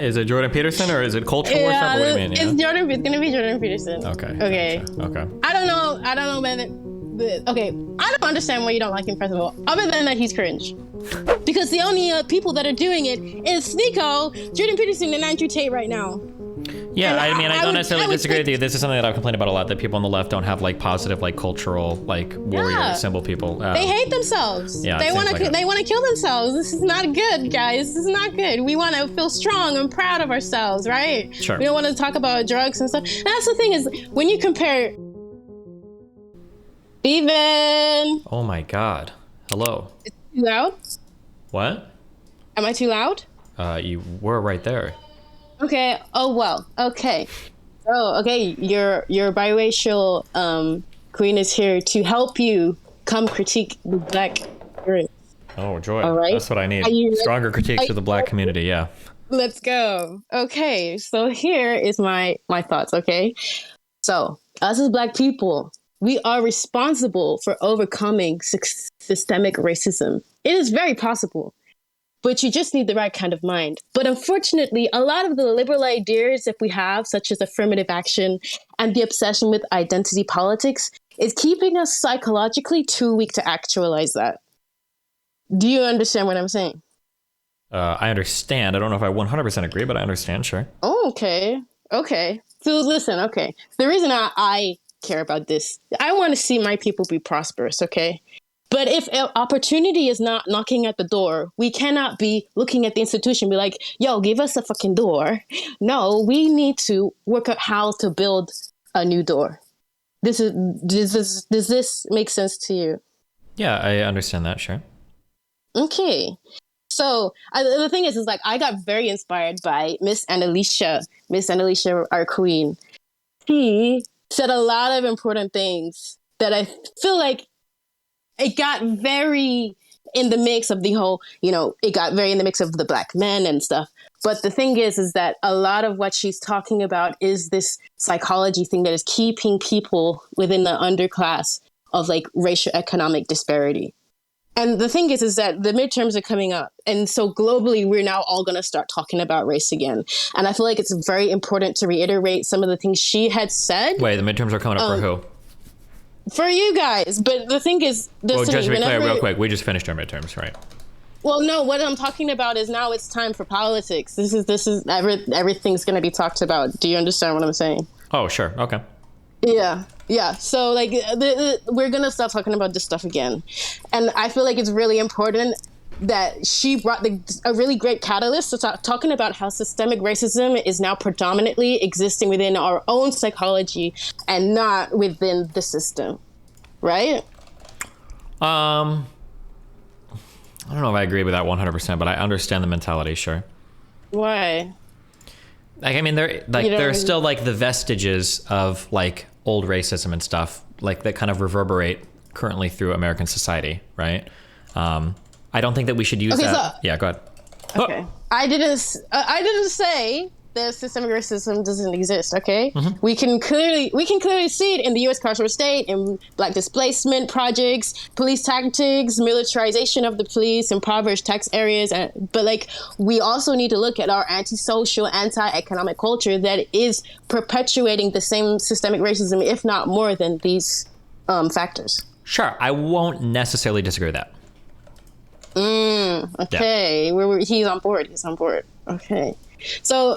Is it Jordan Peterson or is it cultural or something? What do you mean? It's Jordan. It's gonna be Jordan Peterson. Okay. Okay. Okay. I don't know whether. Okay, I don't understand why you don't like him, first of all. Other than that, he's cringe. Because the only people that are doing it is Sneako, Jordan Peterson, and Andrew Tate right now. Yeah, And I mean, I don't necessarily disagree think, with you. This is something that I've complained about a lot, that people on the left don't have like positive, like cultural, like warrior symbol people. They hate themselves. Yeah, they want to kill themselves. This is not good, guys. This is not good. We want to feel strong and proud of ourselves, right? Sure. We don't want to talk about drugs and stuff. And that's the thing is, when you compare... Steven! Oh my God. Hello. Is it too loud? What? Am I too loud? You were right there. Okay. Oh well. Okay. Oh, okay. Your biracial queen is here to help you come critique the black experience. Oh, joy. All right. That's what I need. Stronger critiques of the black community. Yeah. Let's go. Okay. So here is my thoughts. Okay. So us as black people, we are responsible for overcoming systemic racism. It is very possible, but you just need the right kind of mind. But unfortunately, a lot of the liberal ideas that we have, such as affirmative action and the obsession with identity politics, is keeping us psychologically too weak to actualize that. Do you understand what I'm saying? I understand. I don't know if I 100% agree, but I understand. Sure. Oh, okay. Okay. So listen, okay. The reason I care about this, I want to see my people be prosperous, okay? But if opportunity is not knocking at the door, we cannot be looking at the institution and be like, yo, give us a fucking door. No, we need to work out how to build a new door. Does this make sense to you? Yeah, I understand that, sure. Okay. So the thing is like, I got very inspired by Miss Annalisa, our queen. She said a lot of important things that I feel like it got very in the mix of the whole, it got very in the mix of the black men and stuff. But the thing is that a lot of what she's talking about is this psychology thing that is keeping people within the underclass of like racial economic disparity. And the thing is that the midterms are coming up. And so globally, we're now all going to start talking about race again. And I feel like it's very important to reiterate some of the things she had said. Wait, the midterms are coming up for who? For you guys. But the thing is... Well, just to be clear real quick, we just finished our midterms, right? Well, no, what I'm talking about is now it's time for politics. Everything's going to be talked about. Do you understand what I'm saying? Oh, sure. Okay. Yeah. So like we're going to start talking about this stuff again. And I feel like it's really important that she brought a really great catalyst to talking about how systemic racism is now predominantly existing within our own psychology and not within the system. Right? I don't know if I agree with that 100%, but I understand the mentality, sure. Why? Like, I mean, there's still like the vestiges of like old racism and stuff like that kind of reverberate currently through American society, right? I don't think that we should use that. So, yeah, go ahead. Okay. Oh. I didn't say that systemic racism doesn't exist, okay? Mm-hmm. We can clearly see it in the U.S. carceral state, in black displacement projects, police tactics, militarization of the police, impoverished tax areas. But like, we also need to look at our antisocial, anti-economic culture that is perpetuating the same systemic racism, if not more than these factors. Sure, I won't necessarily disagree with that. Okay, yeah. He's on board. Okay. So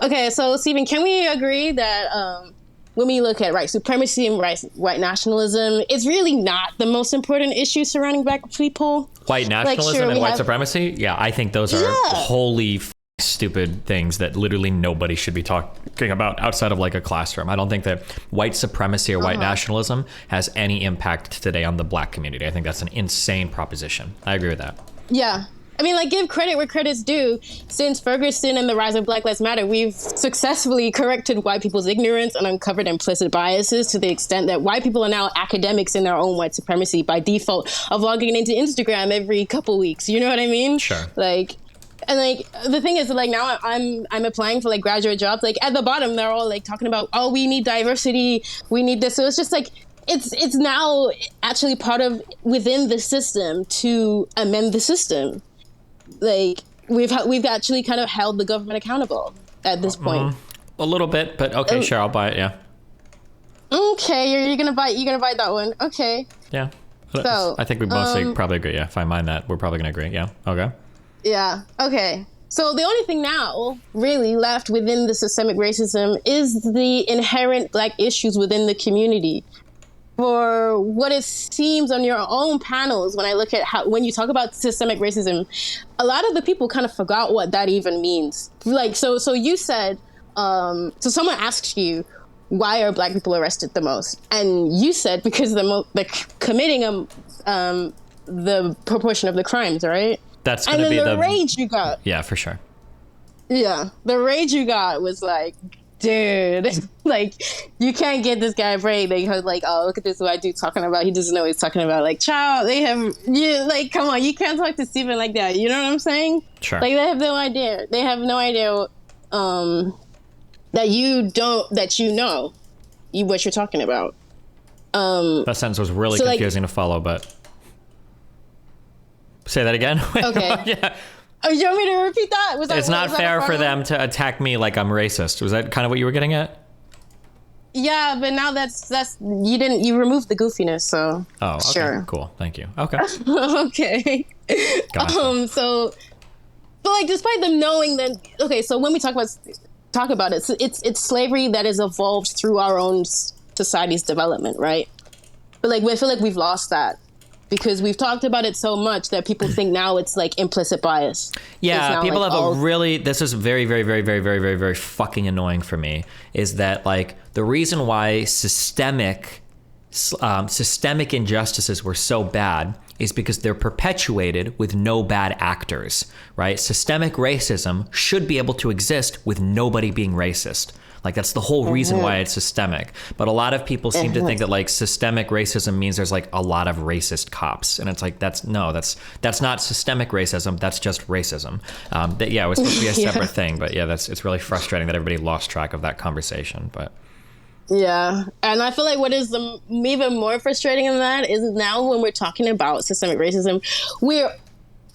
Stephen, can we agree that when we look at supremacy and white nationalism, it's really not the most important issue surrounding black people? White nationalism and white supremacy? Yeah, I think those are wholly stupid things that literally nobody should be talking about outside of like a classroom. I don't think that white supremacy or white nationalism has any impact today on the black community. I think that's an insane proposition. I agree with that. Yeah. I mean, like, give credit where credit's due. Since Ferguson and the rise of Black Lives Matter, we've successfully corrected white people's ignorance and uncovered implicit biases to the extent that white people are now academics in their own white supremacy by default of logging into Instagram every couple weeks. You know what I mean? Sure. Like, and like, the thing is, like, now I'm applying for like graduate jobs. Like, at the bottom, they're all like talking about, oh, we need diversity, we need this. So it's just like, it's now actually part of within the system to amend the system. Like, we've actually kind of held the government accountable. at this point. A little bit, but okay, sure, I'll buy it. Yeah. Okay, you're gonna buy that one. Okay. Yeah. So I think we mostly probably agree. Yeah, if I mind that, we're probably gonna agree. Yeah. Okay. Yeah. Okay. So the only thing now really left within the systemic racism is the inherent Black issues within the community. For what it seems on your own panels, when I look at when you talk about systemic racism, a lot of the people kind of forgot what that even means. Like, so you said, so someone asked you, why are Black people arrested the most? And you said because they're committing the proportion of the crimes, right? That's going to be the rage you got. Yeah, for sure. Yeah, the rage you got was like, dude, like, you can't get this guy a break. They heard like, oh, look at this white dude talking about. He doesn't know what he's talking about. Like, child, like, come on, you can't talk to Stephen like that. You know what I'm saying? Sure. Like, they have no idea. They have no idea that you know what you're talking about. That sentence was really confusing to follow, but say that again. Okay. Yeah. Oh, you want me to repeat that? It's not fair for them to attack me like I'm racist. Was that kind of what you were getting at? Yeah, but now that's you removed the goofiness, so okay. Sure. Cool. Thank you. Okay. Okay. Gotcha. But like, despite them knowing that, okay, so when we talk about it, it's slavery that has evolved through our own society's development, right? But like, I feel like we've lost that. Because we've talked about it so much that people think now it's like implicit bias. Yeah, people like, have this is very, very, very, very, very, very, very fucking annoying for me, is that like the reason why systemic injustices were so bad is because they're perpetuated with no bad actors, right? Systemic racism should be able to exist with nobody being racist. Like, that's the whole reason why it's systemic. But a lot of people seem to think that like systemic racism means there's like a lot of racist cops. And it's like, that's not systemic racism. That's just racism. It was supposed to be a separate thing. But yeah, it's really frustrating that everybody lost track of that conversation. But yeah. And I feel like what is even more frustrating than that is now when we're talking about systemic racism, we're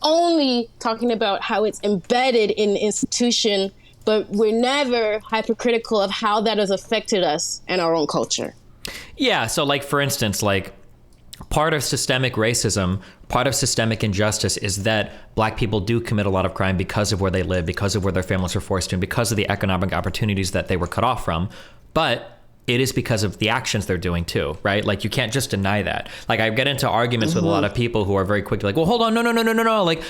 only talking about how it's embedded in the institution, but we're never hypercritical of how that has affected us and our own culture. Yeah. So like, for instance, like part of systemic racism, part of systemic injustice is that Black people do commit a lot of crime because of where they live, because of where their families are forced to, and because of the economic opportunities that they were cut off from. But it is because of the actions they're doing too, right? Like, you can't just deny that. Like, I get into arguments with a lot of people who are very quick to like, well, hold on, no. Like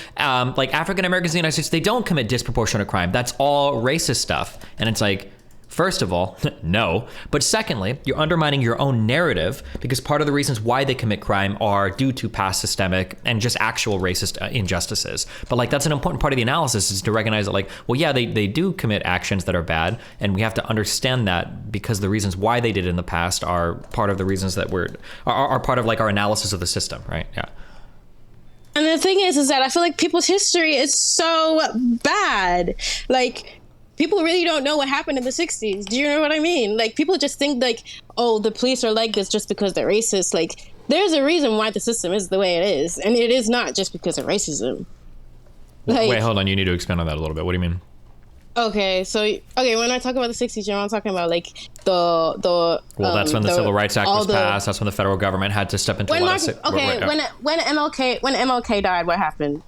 African Americans in the United States, they don't commit disproportionate crime. That's all racist stuff. And it's like, first of all, no. But secondly, you're undermining your own narrative, because part of the reasons why they commit crime are due to past systemic and just actual racist injustices. But like, that's an important part of the analysis, is to recognize that like, well, yeah, they do commit actions that are bad. And we have to understand that, because the reasons why they did it in the past are part of the reasons that are part of like our analysis of the system, right? Yeah. And the thing is that I feel like people's history is so bad. Like, people really don't know what happened in the 60s. Do you know what I mean? Like, people just think like, oh, the police are like this just because they're racist. Like, there's a reason why the system is the way it is. And it is not just because of racism. Like, wait, hold on. You need to expand on that a little bit. What do you mean? Okay, when I talk about the 60s, you know, I'm talking about like the well, that's when the Civil Rights Act was passed. That's when the federal government had to step into when MLK died, what happened?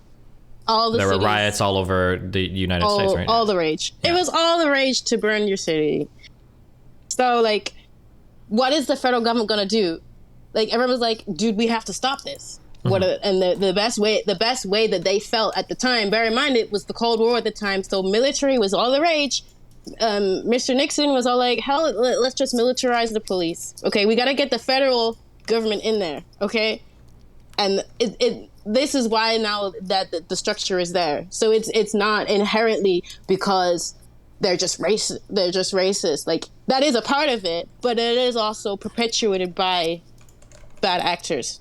There were riots all over the United States, right? All the rage. Yeah. It was all the rage to burn your city. So, like, what is the federal government going to do? Like, everyone was like, dude, we have to stop this. And the best way that they felt at the time, bear in mind, it was the Cold War at the time, so military was all the rage. Mr. Nixon was all like, hell, let's just militarize the police. Okay, we got to get the federal government in there, okay? And this is why now that the structure is there. So it's not inherently because they're just racist. Like, that is a part of it, but it is also perpetuated by bad actors.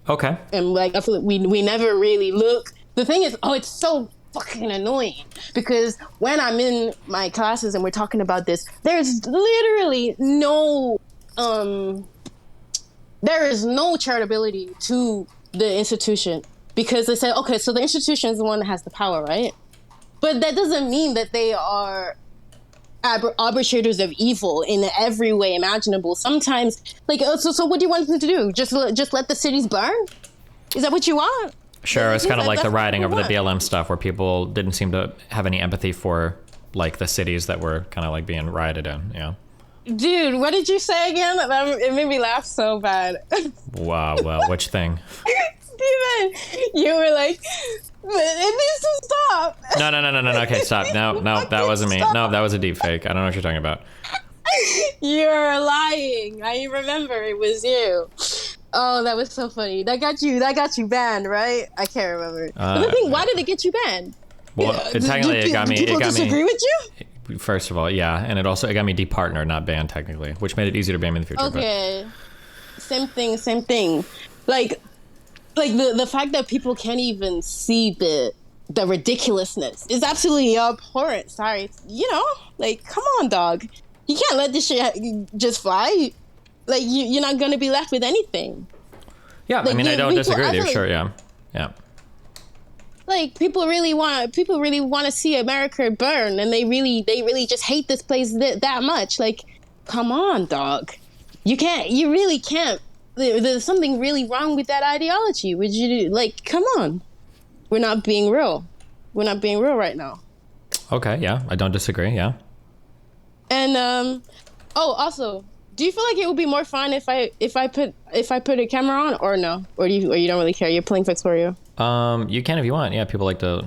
Okay. And like, I feel like we never really look. The thing is, it's so fucking annoying, because when I'm in my classes and we're talking about this, there's literally no there is no charitability to the institution, because they say, okay, so the institution is the one that has the power, right? But that doesn't mean that they are arbitrators of evil in every way imaginable. Sometimes, like, so what do you want them to do? Just let the cities burn? Is that what you want? Sure, it's kind of like the rioting over the BLM stuff, where people didn't seem to have any empathy for like the cities that were kind of like being rioted in. Yeah. Dude, what did you say again? It made me laugh so bad. Wow. Well, which thing? Steven, you were like, it needs to stop. No. Okay, stop. No, that wasn't me. No, that was a deep fake. I don't know what you're talking about. You're lying. I remember it was you. Oh, that was so funny. That got you banned, right? I can't remember. But the thing, why did it get you banned? Well, technically it got me. People disagree with you? First of all, yeah, and it got me departnered, not banned technically, which made it easier to ban me in the future. Okay, but. Same thing. Like the fact that people can't even see the ridiculousness is absolutely abhorrent. Sorry, like, come on, dog. You can't let this shit just fly. Like, you're not gonna be left with anything. Yeah, like, I mean, I don't disagree with you. Sure, yeah. Like, people really want to see America burn, and they really just hate this place that much. Like, come on, dog. You really can't. There's something really wrong with that ideology. Would you like? Come on. We're not being real. We're not being real right now. Okay, yeah, I don't disagree. Yeah. And also, do you feel like it would be more fun if I put a camera on, or no, or you don't really care? You're playing Factorio. You can if you want. Yeah, people like to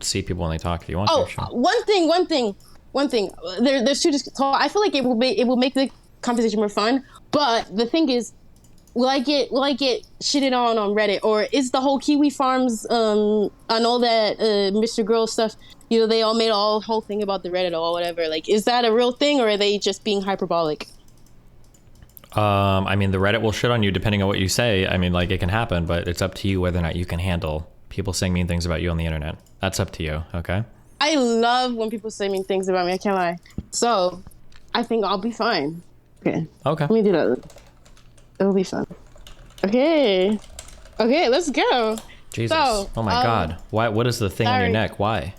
see people when they talk. If you want to. Sure. One thing. There's two. So I feel like it will make the conversation more fun. But the thing is, will I get shitted on Reddit, or is the whole Kiwi Farms and all that Mr. Girl stuff? They all made a whole thing about the Reddit or whatever. Like, is that a real thing, or are they just being hyperbolic? I mean, the Reddit will shit on you depending on what you say. I mean, like, it can happen, but it's up to you whether or not you can handle people saying mean things about you on the internet. That's up to you, okay? I love when people say mean things about me, I can't lie. So, I think I'll be fine. Okay. Let me do that. It'll be fun. Okay, let's go. Jesus. Oh my God. Why? What is the thing on your neck? Why?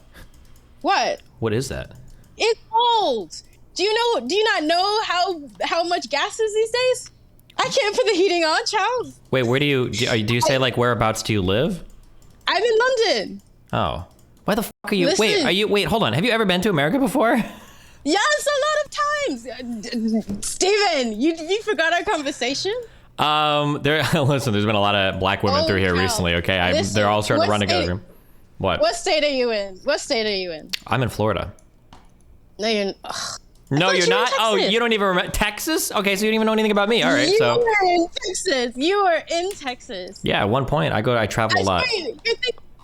What? What is that? It's cold. Do you not know how much gas is these days? I can't put the heating on, child. Wait, where do you say, like, whereabouts do you live? I'm in London. Oh. Why the fuck are you? Listen. Wait, hold on. Have you ever been to America before? Yes, a lot of times. Steven, you forgot our conversation? Listen, there's been a lot of black women through here recently, okay? They're all starting to run together. What? What state are you in? I'm in Florida. No, you're No, you're not? Oh, you don't even remember Texas? Okay, so you don't even know anything about me. All right, so you were in Texas. You were in Texas. Yeah, at one point I travel a lot.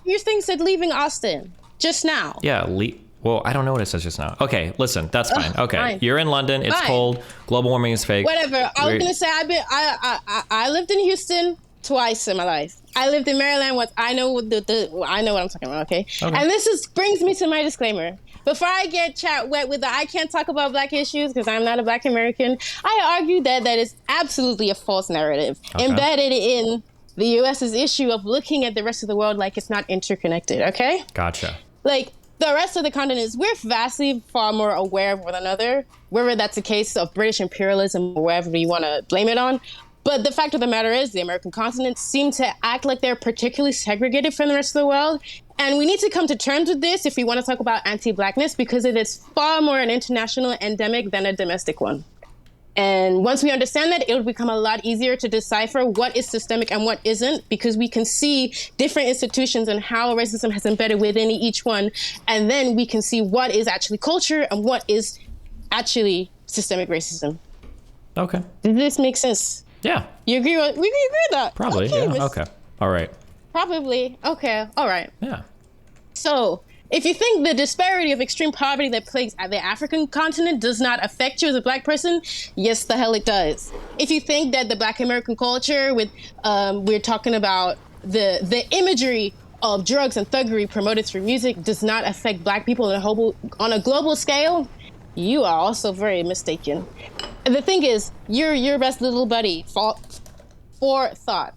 Your thing said leaving Austin just now. Yeah, well, I don't know what it says just now. Okay, listen, that's fine. Okay, fine. You're in London. It's cold. Global warming is fake. Whatever. I was gonna say I lived in Houston twice in my life. I lived in Maryland once. I know I know what I'm talking about. Okay. And this brings me to my disclaimer. Before I get chat wet with I can't talk about black issues because I'm not a black American, I argue that is absolutely a false narrative embedded in the U.S.'s issue of looking at the rest of the world like it's not interconnected, okay? Gotcha. Like, the rest of the continents, we're vastly far more aware of one another, whether that's a case of British imperialism or wherever you want to blame it on. But the fact of the matter is the American continents seem to act like they're particularly segregated from the rest of the world. And we need to come to terms with this if we want to talk about anti-blackness, because it is far more an international endemic than a domestic one. And once we understand that, it'll become a lot easier to decipher what is systemic and what isn't, because we can see different institutions and how racism has embedded within each one. And then we can see what is actually culture and what is actually systemic racism. Okay. Does this make sense? Yeah. We agree with that? Probably, okay, yeah. Okay. All right. Probably. Okay. All right. Yeah. So, if you think the disparity of extreme poverty that plagues the African continent does not affect you as a black person, yes, the hell it does. If you think that the black American culture with, we're talking about the imagery of drugs and thuggery promoted through music does not affect black people on a global scale, you are also very mistaken. And the thing is, your best little buddy, Forethought.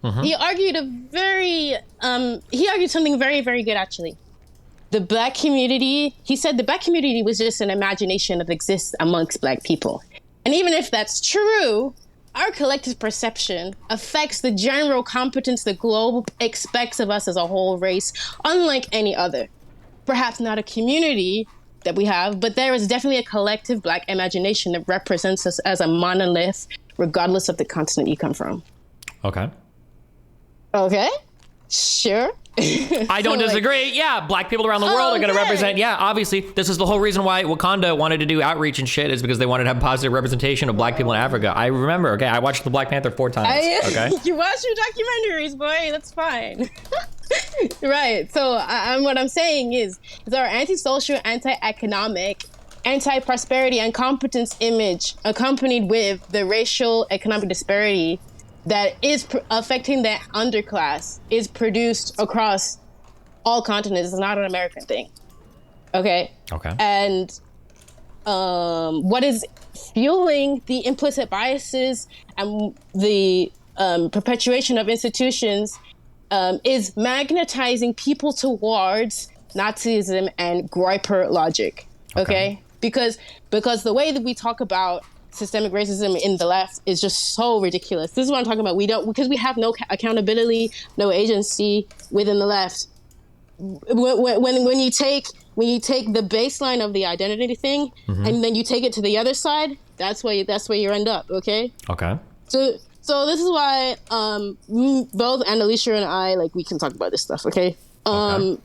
Mm-hmm. He argued something very, very good, actually. the black community, he said the black community was just an imagination that exists amongst black people. And even if that's true, our collective perception affects the general competence the globe expects of us as a whole race, unlike any other. Perhaps not a community that we have, but there is definitely a collective black imagination that represents us as a monolith, regardless of the continent you come from. Okay. Okay. Sure. I don't disagree. Yeah, black people around the world are going to represent. Yeah, obviously, this is the whole reason why Wakanda wanted to do outreach and shit, is because they wanted to have positive representation of black people in Africa. I remember. Okay, I watched the Black Panther 4 times. Okay, you watch your documentaries, boy. That's fine. Right. So what I'm saying is our anti-social, anti-economic, anti-prosperity and competence image, accompanied with the racial economic disparity that is affecting the underclass, is produced across all continents. It's not an American thing. Okay. And what is fueling the implicit biases and the perpetuation of institutions is magnetizing people towards Nazism and Groyper logic. Okay. Because the way that we talk about systemic racism in the left is just so ridiculous. This is what I'm talking about. Because we have no accountability, no agency within the left. When you take the baseline of the identity thing, and then you take it to the other side, that's where you end up. Okay. So this is why both Annalisa and I, like, we can talk about this stuff. Okay.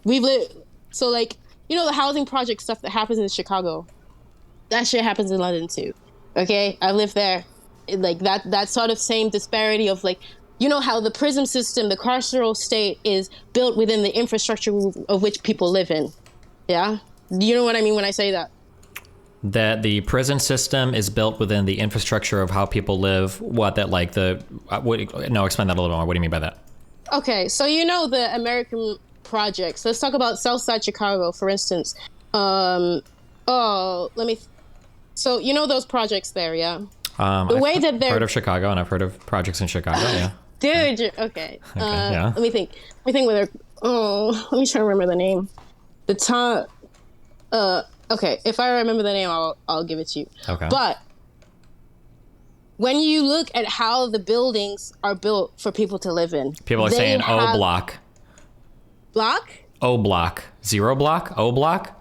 We've lived, so, like, you know, the housing project stuff that happens in Chicago, that shit happens in London too. Okay, I live there. Like that sort of same disparity of, like, you know how the prison system, the carceral state, is built within the infrastructure of which people live in. Yeah? Do you know what I mean when I say that? That the prison system is built within the infrastructure of how people live. What, that, like, no, explain that a little more. What do you mean by that? Okay, so you know the American projects. Let's talk about Southside Chicago, for instance. So you know those projects there, yeah? I've heard of Chicago, and I've heard of projects in Chicago, yeah. Dude, okay. Yeah. Let me think whether, let me try to remember the name. Okay, if I remember the name, I'll give it to you. Okay. But when you look at how the buildings are built for people to live in. People are saying O block. Block? O block. 0 block? O block?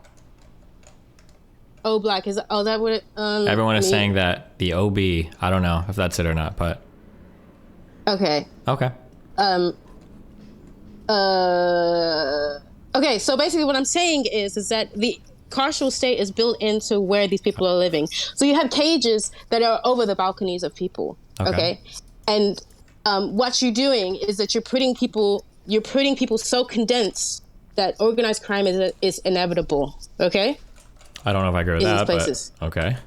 O block is that what it, everyone is saying that the OB. I don't know if that's it or not, but okay. Okay, so basically what I'm saying is that the carceral state is built into where these people are living. So you have cages that are over the balconies of people. Okay. And what you're doing is that you're putting people so condensed that organized crime is inevitable. Okay. I don't know if I agree with that, but okay.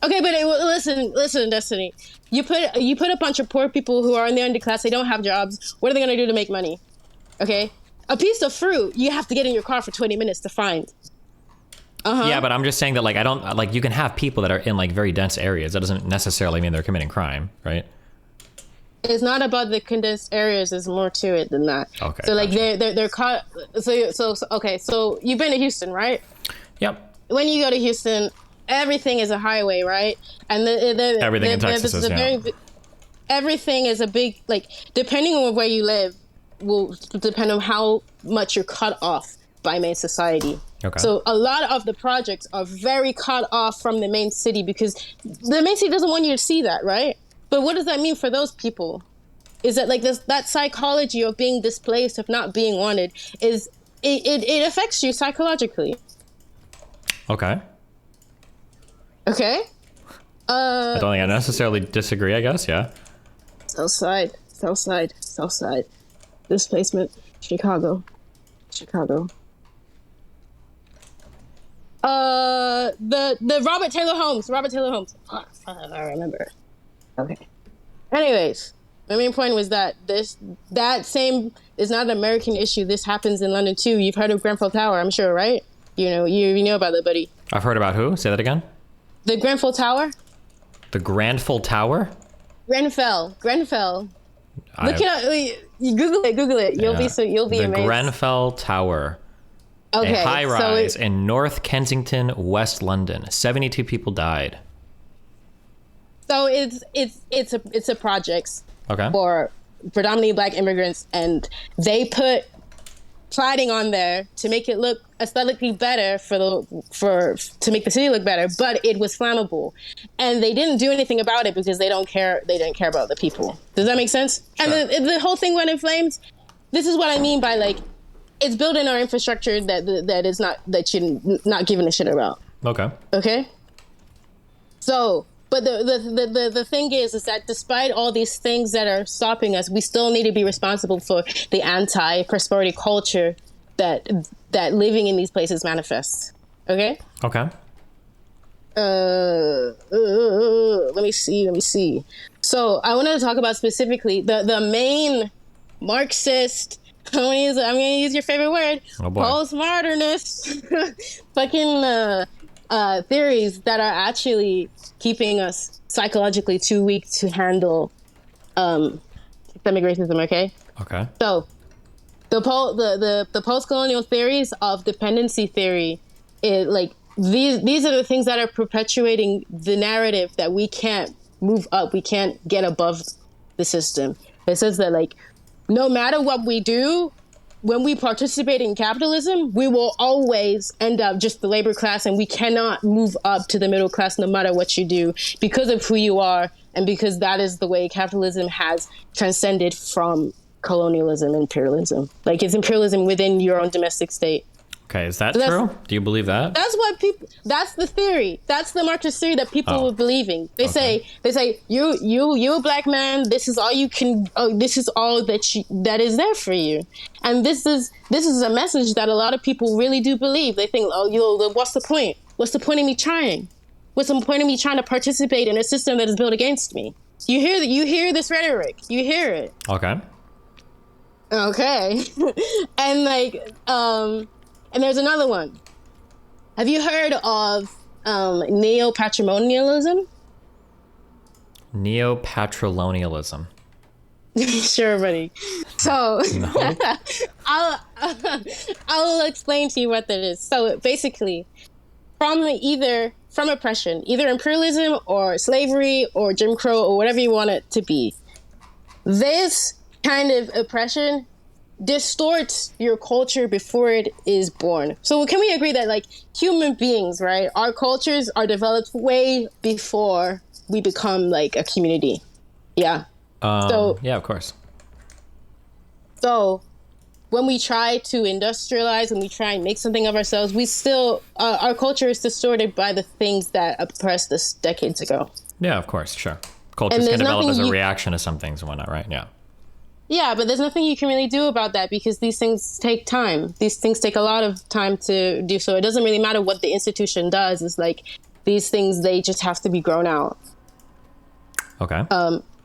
Okay, but listen, Destiny. You put a bunch of poor people who are in the underclass. They don't have jobs. What are they going to do to make money? Okay, a piece of fruit you have to get in your car for 20 minutes to find. Yeah, but I'm just saying that, like, I don't, like, you can have people that are in, like, very dense areas. That doesn't necessarily mean they're committing crime, right? It's not about the condensed areas. There's more to it than that. Okay. So, like, they're caught. So you've been to Houston, right? Yep. When you go to Houston, everything is a highway, right? And everything in Texas is, everything is a big, like, depending on where you live, will depend on how much you're cut off by main society. Okay. So a lot of the projects are very cut off from the main city because the main city doesn't want you to see that, right? But what does that mean for those people? Is that, like, that psychology of being displaced, of not being wanted, is it affects you psychologically. Okay. Okay. I don't think I necessarily disagree, I guess, yeah. Southside. Displacement. Chicago. The Robert Taylor Homes. I remember. Okay. Anyways, my main point was that that same is not an American issue. This happens in London too. You've heard of Grenfell Tower, I'm sure, right? You know about that, buddy. I've heard about who? Say that again. The Grenfell Tower. The Grenfell Tower? Grenfell. Look it up. You Google it. You'll be amazed. The Grenfell Tower. Okay, A high rise in North Kensington, West London. 72 people died. So it's a projects Okay. for predominantly Black immigrants, and they put cladding on there to make it look aesthetically better to make the city look better, but it was flammable, and they didn't do anything about it because they didn't care about the people. Does that make sense? Sure. And the whole thing went in flames. This is what I mean by like, it's building our infrastructure that is not, that you're not giving a shit about. Okay. So, but the thing is that despite all these things that are stopping us, we still need to be responsible for the anti-prosperity culture that living in these places manifests. Okay. Let me see. So I wanted to talk about specifically the main Marxist. I'm gonna use your favorite word. Oh boy. Postmodernist fucking theories that are actually keeping us psychologically too weak to handle systemic racism. Okay. So the post-colonial theories of dependency theory, these are the things that are perpetuating the narrative that we can't move up, we can't get above the system. It says that like, no matter what we do, when we participate in capitalism, we will always end up just the labor class, and we cannot move up to the middle class no matter what you do because of who you are, and because that is the way capitalism has transcended from colonialism, imperialism. Like, it's imperialism within your own domestic state. Okay, is that true? Do you believe that? That's the theory. That's the Marxist theory that people were believing. They say you a Black man, this is all you can, this is all that is there for you. And this is a message that a lot of people really do believe. They think, what's the point? What's the point of me trying? What's the point of me trying to participate in a system that is built against me? You hear this rhetoric. You hear it. Okay. And and there's another one. Have you heard of neo-patrimonialism? Neo-patrimonialism. Sure, buddy. So No. I'll explain to you what that is. So basically, from oppression, either imperialism or slavery or Jim Crow or whatever you want it to be, this kind of oppression distorts your culture before it is born. So can we agree that, like, human beings, right, our cultures are developed way before we become like a community? Yeah. Yeah, of course. So when we try to industrialize and we try and make something of ourselves, we still our culture is distorted by the things that oppressed us decades ago. Yeah, of course, sure. Cultures can develop as a reaction to some things and whatnot, right? Yeah. Yeah, but there's nothing you can really do about that because these things take time. These things take a lot of time to do. So it doesn't really matter what the institution does. It's like these things, they just have to be grown out. Okay.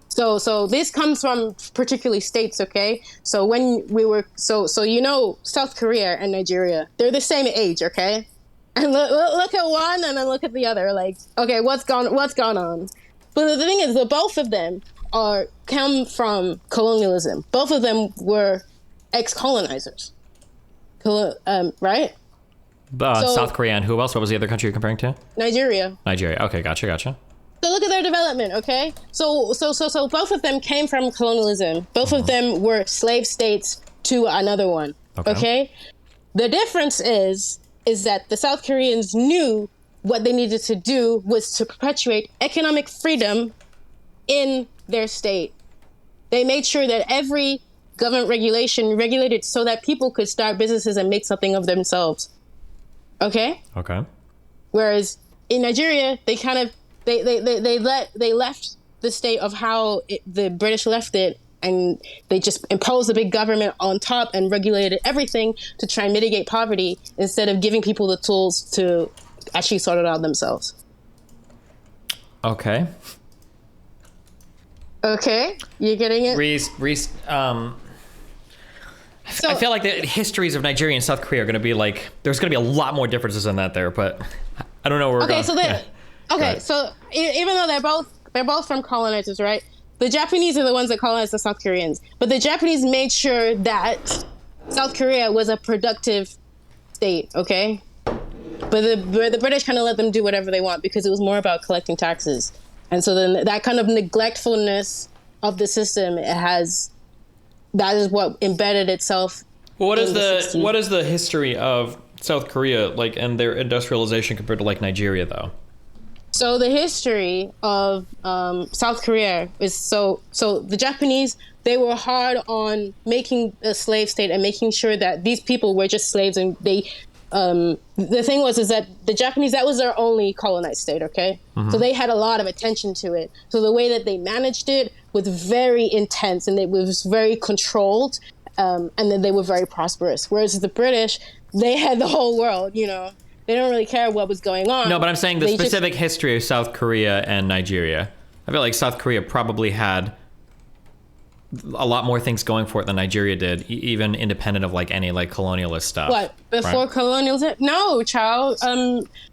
So this comes from particularly states, okay? So when we were, so South Korea and Nigeria, they're the same age, okay? And look at one and then look at the other. Like, okay, what's gone on? But the thing is that both of them come from colonialism. Both of them were ex-colonizers, right? South Korea and who else? What was the other country you're comparing to? Nigeria. Okay, gotcha. So look at their development, okay? So both of them came from colonialism. Both of them were slave states to another one, okay? The difference is that the South Koreans knew what they needed to do was to perpetuate economic freedom in their state. They made sure that every government regulation regulated so that people could start businesses and make something of themselves. Okay? Whereas in Nigeria, they kind of they left the state of how the British left it, and they just imposed a big government on top and regulated everything to try and mitigate poverty instead of giving people the tools to actually sort it out themselves. Okay, you getting it? Reese, I feel like the histories of Nigeria and South Korea are going to be like, there's going to be a lot more differences than that there, but I don't know where we're going. So even though they're both from colonizers, right? The Japanese are the ones that colonized the South Koreans, but the Japanese made sure that South Korea was a productive state, okay? But the British kind of let them do whatever they want because it was more about collecting taxes. And so then that kind of neglectfulness of the system, that is what embedded itself. Well, what is the history of South Korea like and their industrialization compared to like Nigeria though? So the history of South Korea is so the Japanese, they were hard on making a slave state and making sure that these people were just slaves, and they the thing is that the Japanese, that was their only colonized state, okay? Mm-hmm. So they had a lot of attention to it. So the way that they managed it was very intense, and it was very controlled, and then they were very prosperous. Whereas the British, they had the whole world, you know? They don't really care what was going on. No, but I'm saying the specific history of South Korea and Nigeria. I feel like South Korea probably had a lot more things going for it than Nigeria did, even independent of like any like colonialist stuff. What, before colonialism? No, child.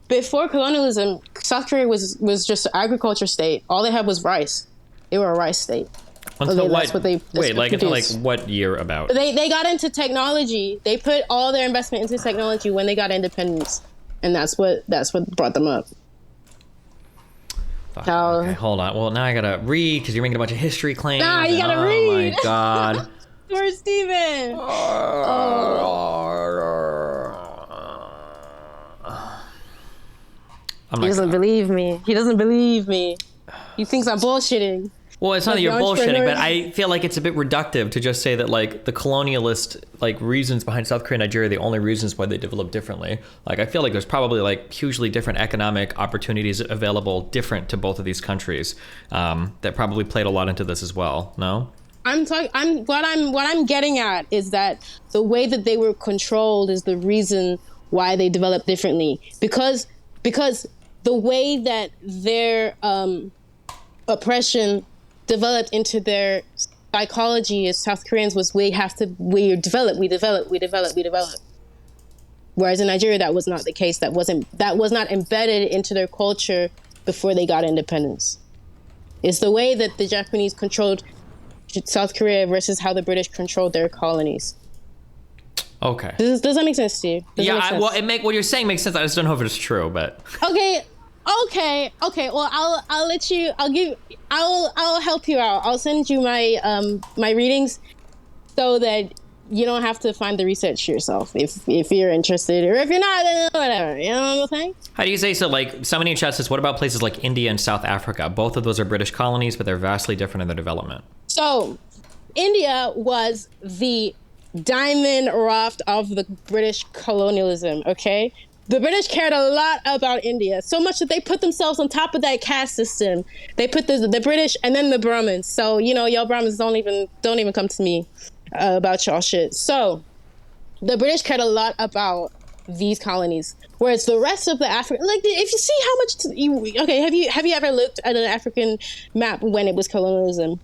Before colonialism, South Korea was just an agriculture state. All they had was rice. They were a rice state. Until until like what year about? They got into technology. They put all their investment into technology when they got independence, and that's what brought them up. Okay, hold on. Well, now I gotta read because you're making a bunch of history claims. Nah, you gotta read. Oh my god. Poor Steven. He doesn't believe me. He doesn't believe me. He thinks I'm bullshitting. Well, it's not that you're bullshitting, but I feel like it's a bit reductive to just say that like the colonialist like reasons behind South Korea and Nigeria are the only reasons why they developed differently. Like I feel like there's probably like hugely different economic opportunities available different to both of these countries that probably played a lot into this as well. No? What I'm getting at is that the way that they were controlled is the reason why they developed differently, because the way that their oppression developed into their psychology as South Koreans was we develop. Whereas in Nigeria, that was not the case. That was not embedded into their culture before they got independence. It's the way that the Japanese controlled South Korea versus how the British controlled their colonies. Okay. Does that make sense to you? What you're saying makes sense. I just don't know if it's true, but okay. Well, I'll help you out. I'll send you my my readings so that you don't have to find the research yourself if you're interested, or if you're not, then whatever. You know what I'm saying? How do you say so? Like somebody in chat says, what about places like India and South Africa? Both of those are British colonies, but they're vastly different in their development. So, India was the diamond raft of the British colonialism. Okay. The British cared a lot about India, so much that they put themselves on top of that caste system. They put the British and then the Brahmins. So, you know, y'all Brahmins don't even come to me about y'all shit. So, the British cared a lot about these colonies, whereas the rest of the African, like, if you see how much have you ever looked at an African map when it was colonialism?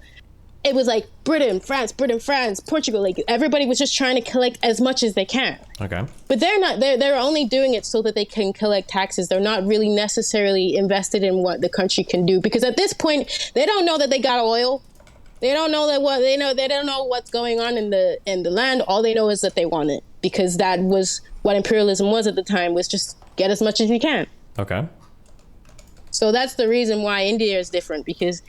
It was like Britain, France, Portugal. Like everybody was just trying to collect as much as they can. Okay. But they're not. They're only doing it so that they can collect taxes. They're not really necessarily invested in what the country can do, because at this point they don't know that they got oil. They don't know They don't know what's going on in the land. All they know is that they want it, because that was what imperialism was at the time. Was just get as much as you can. Okay. So that's the reason why India is different, because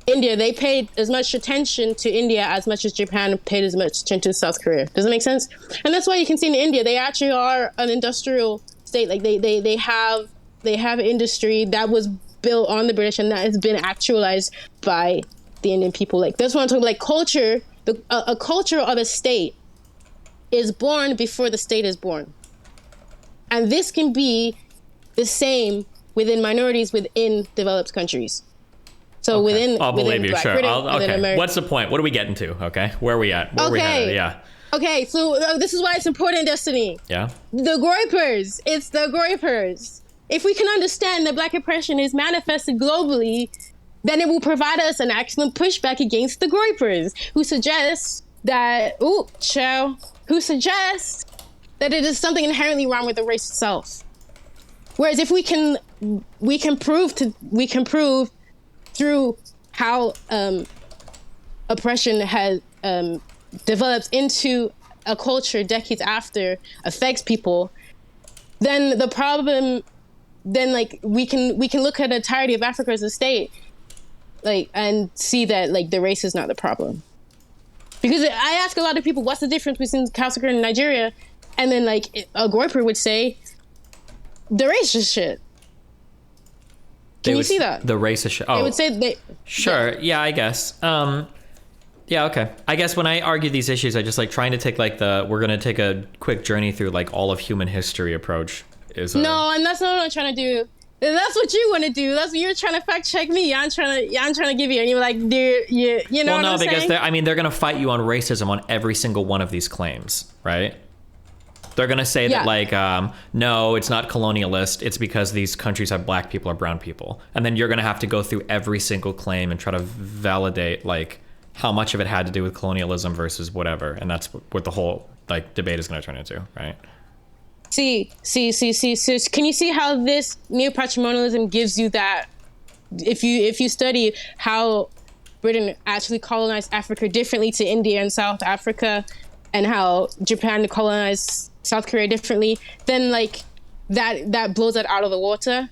India, they paid as much attention to India as much as Japan paid as much attention to South Korea. Does that make sense? And that's why you can see in India, they actually are an industrial state. Like they have industry that was built on the British, and that has been actualized by the Indian people. Like that's what I'm talking about. Like culture, a culture of a state is born before the state is born. And this can be the same within minorities within developed countries. So I'll believe you, sure. Britain, what's the point? What are we getting to? Okay, where are we at? Where are we headed? Yeah. Okay, so this is why it's important, Destiny. Yeah. The Groypers. It's the Groypers. If we can understand that Black oppression is manifested globally, then it will provide us an excellent pushback against the Groypers, who suggest that it is something inherently wrong with the race itself. Whereas if we can prove through how oppression has developed into a culture decades after, affects people, then the problem, then like we can look at the entirety of Africa as a state, like, and see that like the race is not the problem. Because I ask a lot of people, what's the difference between South Africa and Nigeria? And then like a Goiper would say, the race is shit. Can you see that? The race is shit. Oh, they would say they. Sure. Yeah, I guess. Yeah, okay. I guess when I argue these issues, I just like trying to take like we're going to take a quick journey through like all of human history approach. No, and that's not what I'm trying to do. That's what you want to do. That's what you're trying to fact check me. I'm trying to give you, and you're like, dude, you know what I'm saying? Well, no, because they're going to fight you on racism on every single one of these claims, right? They're going to say that like, no, it's not colonialist. It's because these countries have black people or brown people. And then you're going to have to go through every single claim and try to validate like how much of it had to do with colonialism versus whatever. And that's what the whole like debate is going to turn into, right? See. So can you see how this neo-patrimonialism gives you that? If you study how Britain actually colonized Africa differently to India and South Africa, and how Japan colonized South Korea differently, then like that blows that out of the water.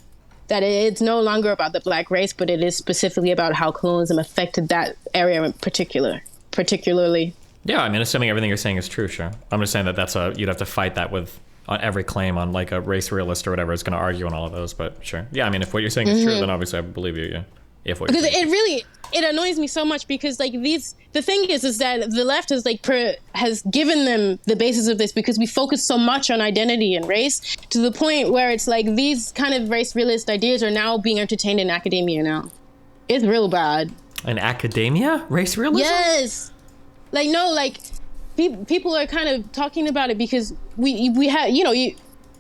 That it's no longer about the black race, but it is specifically about how colonialism affected that area in particularly. Yeah, I mean, assuming everything you're saying is true, sure. I'm just saying that you'd have to fight that with on every claim on like a race realist or whatever is going to argue on all of those, but sure. Yeah, I mean, if what you're saying is true, then obviously I believe you, yeah. Because it annoys me so much because like the thing is that the left is like has given them the basis of this because we focus so much on identity and race to the point where it's like these kind of race realist ideas are now being entertained in academia now. It's real bad. In academia? Race realism? Yes. Like, no, like people are kind of talking about it because we have,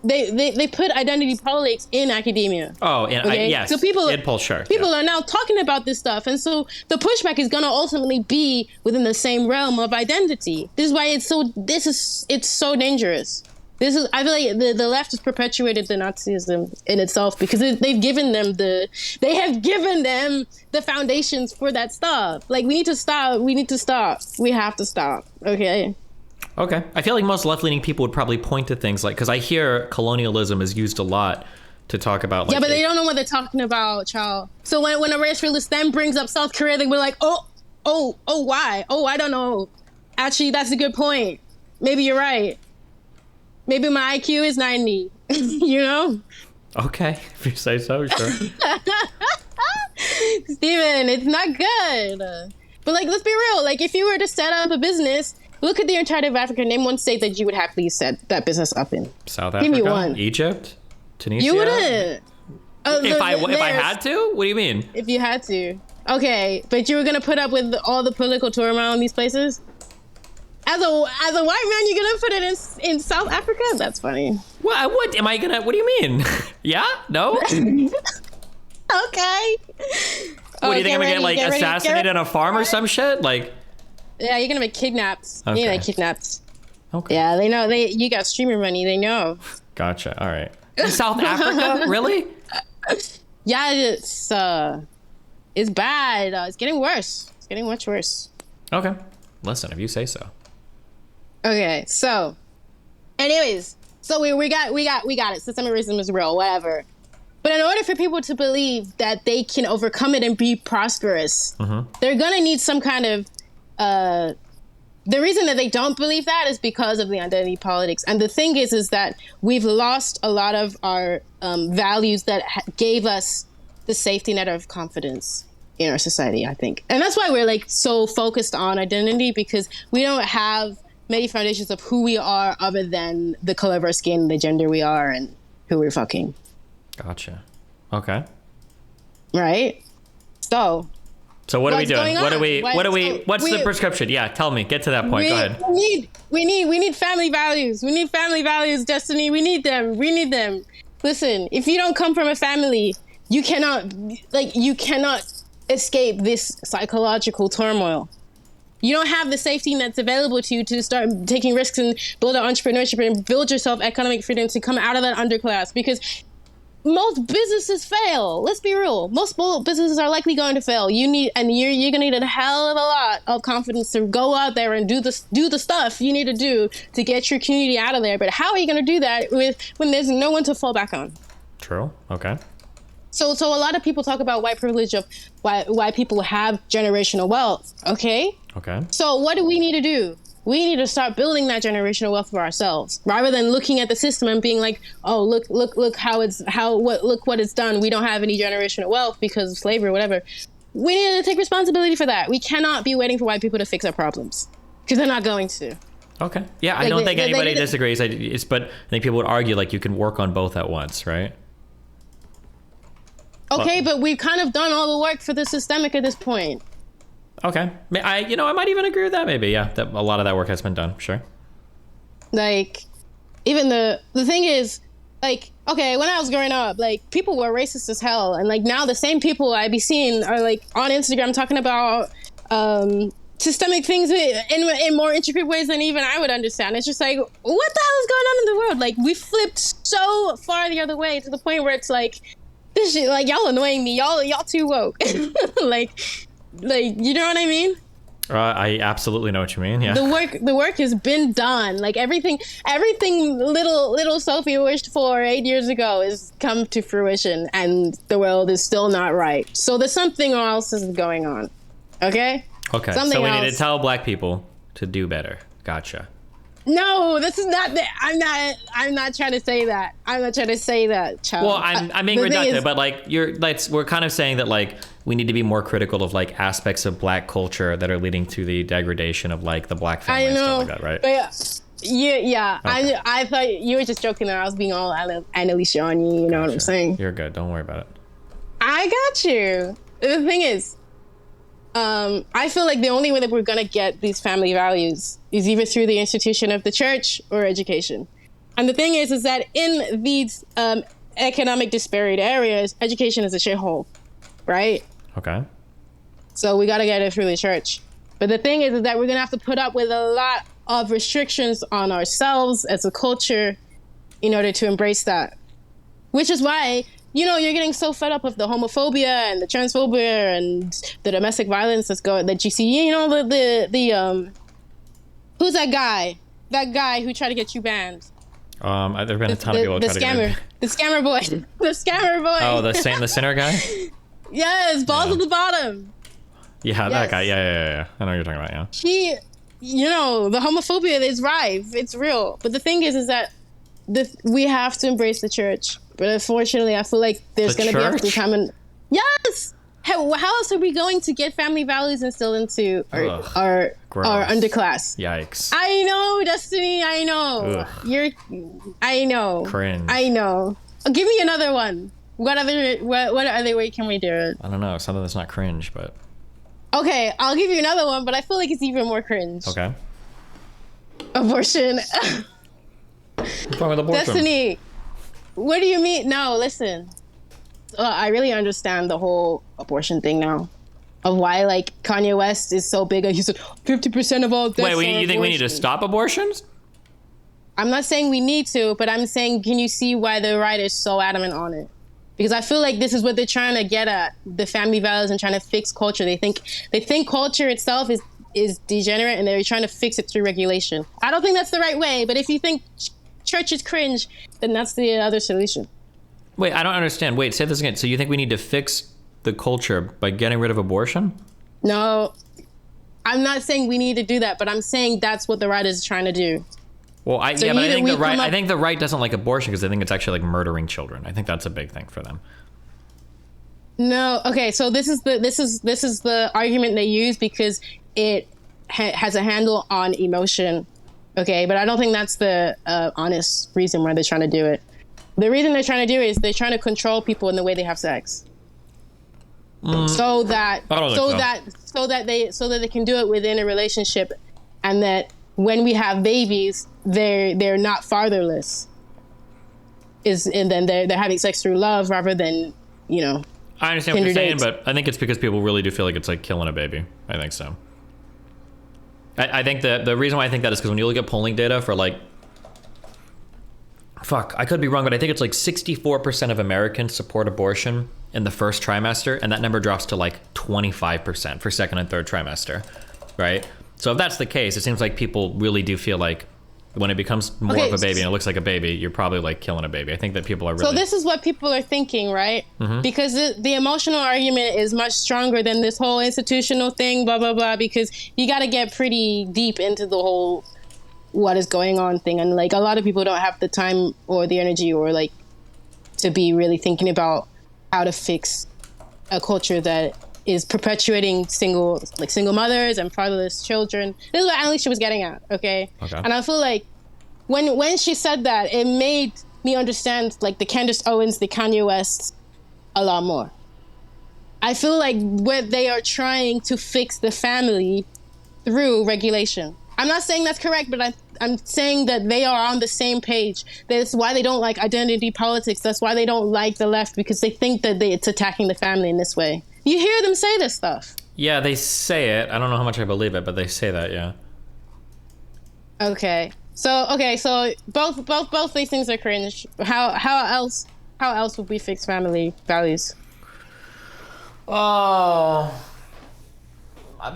they put identity politics in academia. Oh, and okay? Yes. So people are now talking about this stuff, and so the pushback is going to ultimately be within the same realm of identity. This is why it's so dangerous. I feel like the left has perpetuated the Nazism in itself because they've given them the foundations for that stuff. Like we need to stop. We have to stop. Okay. Okay. I feel like most left-leaning people would probably point to things like, because I hear colonialism is used a lot to talk about like... Yeah, but they don't know what they're talking about, child. So when a race realist then brings up South Korea, they were like, oh, why? Oh, I don't know. Actually, that's a good point. Maybe you're right. Maybe my IQ is 90, you know? Okay, if you say so, sure. Steven, it's not good. But like, let's be real. Like, if you were to set up a business... Look at the entirety of Africa. Name one state that you would happily set that business up in. South Africa? Give me one. Egypt? Tunisia? You wouldn't. If I had to? What do you mean? If you had to. Okay, but you were going to put up with all the political turmoil in these places? As a white man, you're going to put it in South Africa? That's funny. What do you mean? Yeah? No? Okay. What, do you think I'm going to get like assassinated on a farm or some shit? Like... Yeah, you're gonna be kidnapped. Okay. You're gonna get kidnapped. Okay. Yeah, they know. You got streamer money. They know. Gotcha. All right. In South Africa, really? Yeah, it's bad. It's getting worse. It's getting much worse. Okay. Listen, if you say so. Okay. So, anyways, so we got it. Systemic racism is real. Whatever. But in order for people to believe that they can overcome it and be prosperous, they're gonna need some kind of the reason that they don't believe that is because of the identity politics. And the thing is that we've lost a lot of our values that gave us the safety net of confidence in our society, I think. And that's why we're like so focused on identity, because we don't have many foundations of who we are other than the color of our skin, the gender we are, and who we're fucking. Gotcha. Okay. Right? So what are we doing? What's the prescription? Yeah, tell me. Get to that point. Go ahead. We need family values. We need family values, Destiny. We need them. Listen, if you don't come from a family, you cannot escape this psychological turmoil. You don't have the safety nets available to you to start taking risks and build an entrepreneurship and build yourself economic freedom to come out of that underclass, because most businesses fail. Let's be real. Most businesses are likely going to fail. You're gonna need a hell of a lot of confidence to go out there and do the stuff you need to do to get your community out of there. But how are you gonna do that when there's no one to fall back on? True. Okay. So a lot of people talk about white privilege of why people have generational wealth. Okay. Okay. So what do we need to do? We need to start building that generational wealth for ourselves, rather than looking at the system and being like, "Oh, look what it's done. We don't have any generational wealth because of slavery or whatever." We need to take responsibility for that. We cannot be waiting for white people to fix our problems, because they're not going to. Okay. Yeah, I don't think anybody disagrees. But I think people would argue like you can work on both at once, right? Okay, but we've kind of done all the work for the systemic at this point. Okay. I might even agree with that maybe. Yeah, that a lot of that work has been done. Sure. Like, even the thing is, like, okay, when I was growing up, like, people were racist as hell. And, like, now the same people I be seeing are, like, on Instagram talking about systemic things in more intricate ways than even I would understand. It's just like, what the hell is going on in the world? Like, we flipped so far the other way to the point where it's like, this shit, like, y'all annoying me. Y'all too woke. Like, you know what I mean? I absolutely know what you mean. Yeah. The work has been done. Like, everything little Sophie wished for 8 years ago has come to fruition, and the world is still not right. So there's something else is going on. Okay. Okay. So we need to tell black people to do better. Gotcha. No, this is not the. I'm not trying to say that. I'm not trying to say that, child. Well, I'm being reductive, but like we're kind of saying that like we need to be more critical of like aspects of black culture that are leading to the degradation of like the black family and stuff like that, right? But yeah. Okay. I thought you were just joking that I was being all Annalisa on you. You know what I'm saying? You're good. Don't worry about it. I got you. The thing is, I feel like the only way that we're gonna get these family values is either through the institution of the church or education. And the thing is that in these economic disparate areas, education is a shithole, right? Okay. So we gotta get it through the church. But the thing is that we're gonna have to put up with a lot of restrictions on ourselves as a culture in order to embrace that. Which is why, you know, you're getting so fed up of the homophobia and the transphobia and the domestic violence that you see. You know, the who's that guy? That guy who tried to get you banned. There've been a ton of people trying to get me. The scammer boy. The scammer boy. Oh, the sinner guy? Yes, balls at the bottom. Yeah, yes. That guy. Yeah. I know what you're talking about, yeah. He, you know, the homophobia is rife. It's real. But the thing is that we have to embrace the church. But unfortunately, I feel like there's going to be a time and yes. How else are we going to get family values instilled into our underclass? Yikes! I know, Destiny. I know. Ugh. I know. Cringe. I know. Give me another one. What other way can we do it? I don't know. Something that's not cringe, but. Okay, I'll give you another one, but I feel like it's even more cringe. Okay. Abortion. What's wrong with abortion? Destiny. What do you mean? No, listen. I really understand the whole abortion thing now. Of why, like, Kanye West is so big. He said 50% of all deaths. Wait, you think we need to stop abortions? I'm not saying we need to, but I'm saying, can you see why the right is so adamant on it? Because I feel like this is what they're trying to get at, the family values and trying to fix culture. They think culture itself is degenerate and they're trying to fix it through regulation. I don't think that's the right way, but if you think church is cringe, then that's the other solution. Wait, I don't understand. Wait, say this again. So you think we need to fix the culture by getting rid of abortion? No, I'm not saying we need to do that, but I'm saying that's what the right is trying to do. Well, I think the right doesn't like abortion because they think it's actually like murdering children. I think that's a big thing for them. No, okay, so this is the argument they use because it has a handle on emotion. Okay, but I don't think that's the honest reason why they're trying to do it. The reason they're trying to do it is they're trying to control people in the way they have sex. So that they can do it within a relationship, and that when we have babies, they're not fatherless. And then they're having sex through love rather than, you know. I understand what you're saying, but I think it's because people really do feel like it's like killing a baby. I think so. I think the reason why I think that is because when you look at polling data for like fuck, I could be wrong, but I think it's like 64% of Americans support abortion in the first trimester, and that number drops to like 25% for second and third trimester, right? So if that's the case, it seems like people really do feel like when it becomes more of a baby and it looks like a baby, you're probably like killing a baby. I think that people are really... So this is what people are thinking, right? Mm-hmm. Because the emotional argument is much stronger than this whole institutional thing, blah, blah, blah, because you got to get pretty deep into the whole what is going on thing. And like a lot of people don't have the time or the energy or like to be really thinking about how to fix a culture that is perpetuating single mothers and fatherless children. This is what Alicia was getting at, okay? And I feel like when she said that, it made me understand like the Candace Owens, the Kanye West a lot more. I feel like what they are trying to fix the family through regulation. I'm not saying that's correct, but I'm saying that they are on the same page. That's why they don't like identity politics. That's why they don't like the left, because they think that it's attacking the family in this way. You hear them say this stuff. Yeah, they say it. I don't know how much I believe it, but they say that, yeah. Okay. So both these things are cringe. How else would we fix family values? Oh,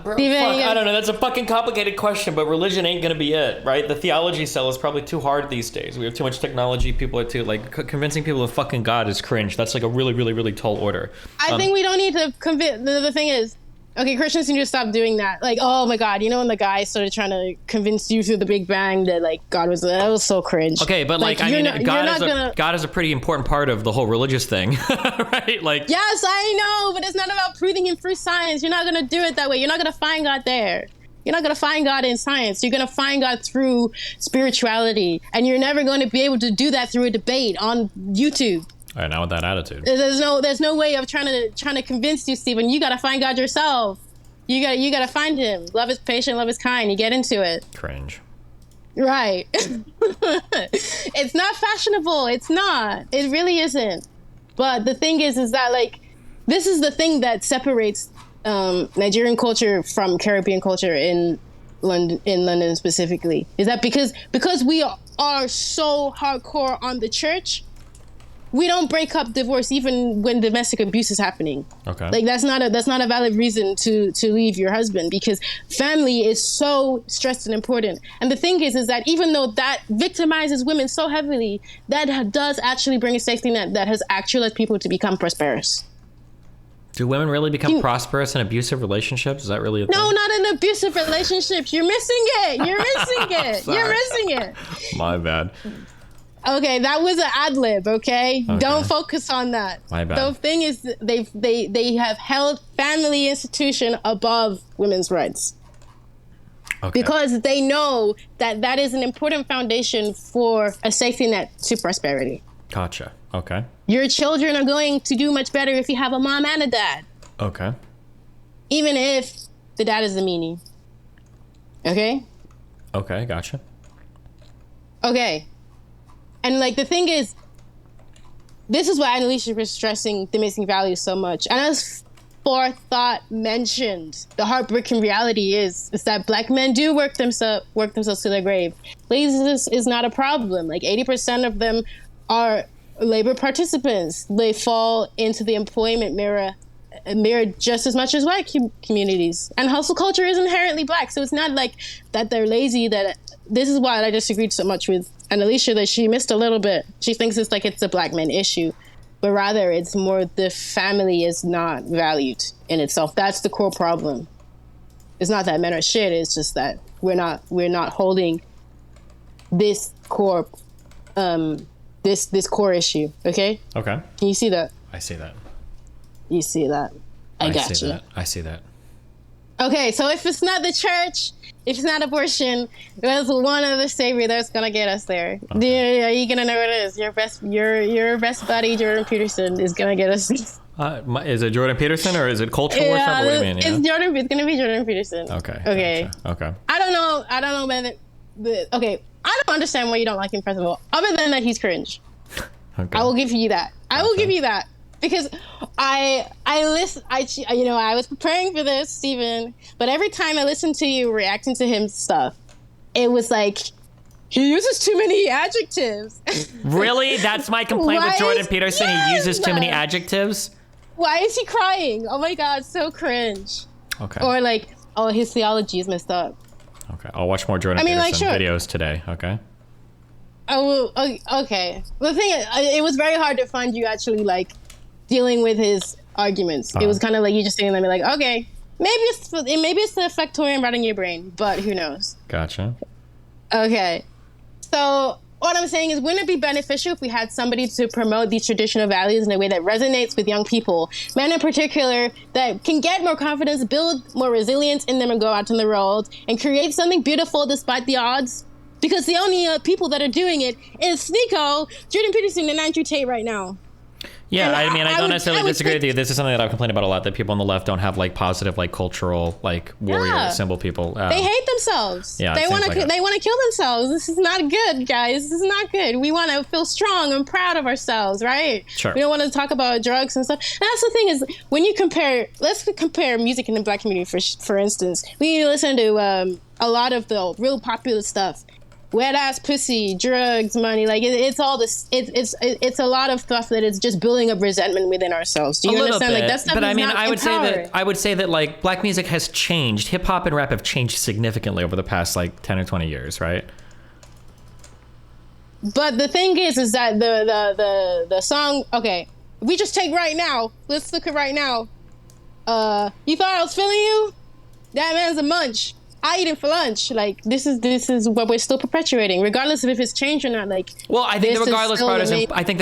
bro, I don't know. That's a fucking complicated question, but religion ain't gonna be it, right? The theology sell is probably too hard these days. We have too much technology. People are too like convincing people of fucking God is cringe. That's like a really, really, really tall order. I think we don't need to convince. The thing is, okay, Christians need to stop doing that. Like, oh my God, you know when the guy started trying to convince you through the Big Bang that like that was so cringe. Okay, but like I mean, God is a pretty important part of the whole religious thing, right? Like, yes, I know, but it's not about proving him through science. You're not gonna do it that way. You're not gonna find God there. You're not gonna find God in science. You're gonna find God through spirituality, and you're never going to be able to do that through a debate on YouTube. All right, now with that attitude, there's no way of trying to convince you, Stephen. You gotta find God yourself. You gotta find Him. Love is patient, love is kind. You get into it. Cringe. Right. It's not fashionable. It's not. It really isn't. But the thing is that like this is the thing that separates Nigerian culture from Caribbean culture in London specifically. Is that because we are so hardcore on the church. We don't break up divorce even when domestic abuse is happening. Okay. Like that's not a valid reason to leave your husband, because family is so stressed and important. And the thing is that even though that victimizes women so heavily, that does actually bring a safety net that has actually led people to become prosperous. Do women really become prosperous in abusive relationships? Is that really a thing? No, not in abusive relationships. You're missing it. You're missing it. My bad. Okay, that was an ad lib. Okay, don't focus on that. My bad. The thing is, they have held family institution above women's rights. Okay. Because they know that is an important foundation for a safety net to prosperity. Gotcha. Okay. Your children are going to do much better if you have a mom and a dad. Okay. Even if the dad is a meanie. Okay? Okay, gotcha. Okay. And like the thing is, this is why Alicia was stressing the missing values so much. And as Forethought mentioned, the heartbreaking reality is that Black men do work themselves to their grave. Laziness is not a problem. Like 80% of them are labor participants. They fall into the employment mirror just as much as white communities. And hustle culture is inherently Black, so it's not like that they're lazy. That this is why I disagreed so much with Alicia, that she missed a little bit. She thinks it's a Black man issue, but rather it's more the family is not valued in itself. That's the core problem. It's not that men are shit. It's just that we're not holding this core this core issue. Okay. Okay. Can you see that? I see that. You see that? I got you. I see that. Okay, so if it's not the church, if it's not abortion, there's one other savior that's gonna get us there. Okay. Are you gonna know what it is? Your best buddy, Jordan Peterson, is gonna get us. Is it Jordan Peterson or is it cultural or something? What do you mean? It's Jordan. It's gonna be Jordan Peterson. Okay. Gotcha. Okay. I don't know whether okay. I don't understand why you don't like him, first of all. Other than that, he's cringe. Okay. I will give you that. I will give you that. Because I was preparing for this, Stephen, but every time I listened to you reacting to him stuff, it was like He uses too many adjectives. Really? That's my complaint with Jordan Peterson. Yes! He uses too many adjectives. Why is he crying? Oh my God, so cringe. Okay. Or like, oh, his theology is messed up. Okay, I'll watch more Jordan Peterson videos today. Okay. Oh, okay. The thing is, it was very hard to find you actually like dealing with his arguments. It was kind of like you just sitting there and be like, okay, maybe it's the effectorium right in your brain, but who knows? Gotcha. Okay. So what I'm saying is, wouldn't it be beneficial if we had somebody to promote these traditional values in a way that resonates with young people, men in particular, that can get more confidence, build more resilience in them, and go out in the world and create something beautiful despite the odds? Because the only people that are doing it is Sneako, Jordan Peterson, and Tate right now. Yeah, I mean, I don't necessarily disagree with you. This is something that I've complained about a lot, that people on the left don't have like positive, like cultural, like warrior symbol people. They hate themselves. Yeah, they want to kill themselves. This is not good, guys. This is not good. We want to feel strong and proud of ourselves, right? Sure. We don't want to talk about drugs and stuff. And that's the thing is, when you let's compare music in the Black community, for instance. We listen to a lot of the real popular stuff. Wet ass pussy, drugs, money, like it's all this. It's a lot of stuff that is just building up resentment within ourselves. Do you understand? Like that stuff. But I mean, I would say that like Black music has changed. Hip hop and rap have changed significantly over the past like 10 or 20 years, right? But the thing is that the song. Okay, we just take right now. Let's look at right now. You thought I was feeling you? That man's a munch. I eat it for lunch. Like this is what we're still perpetuating, regardless of if it's changed or not. Like, well, I think the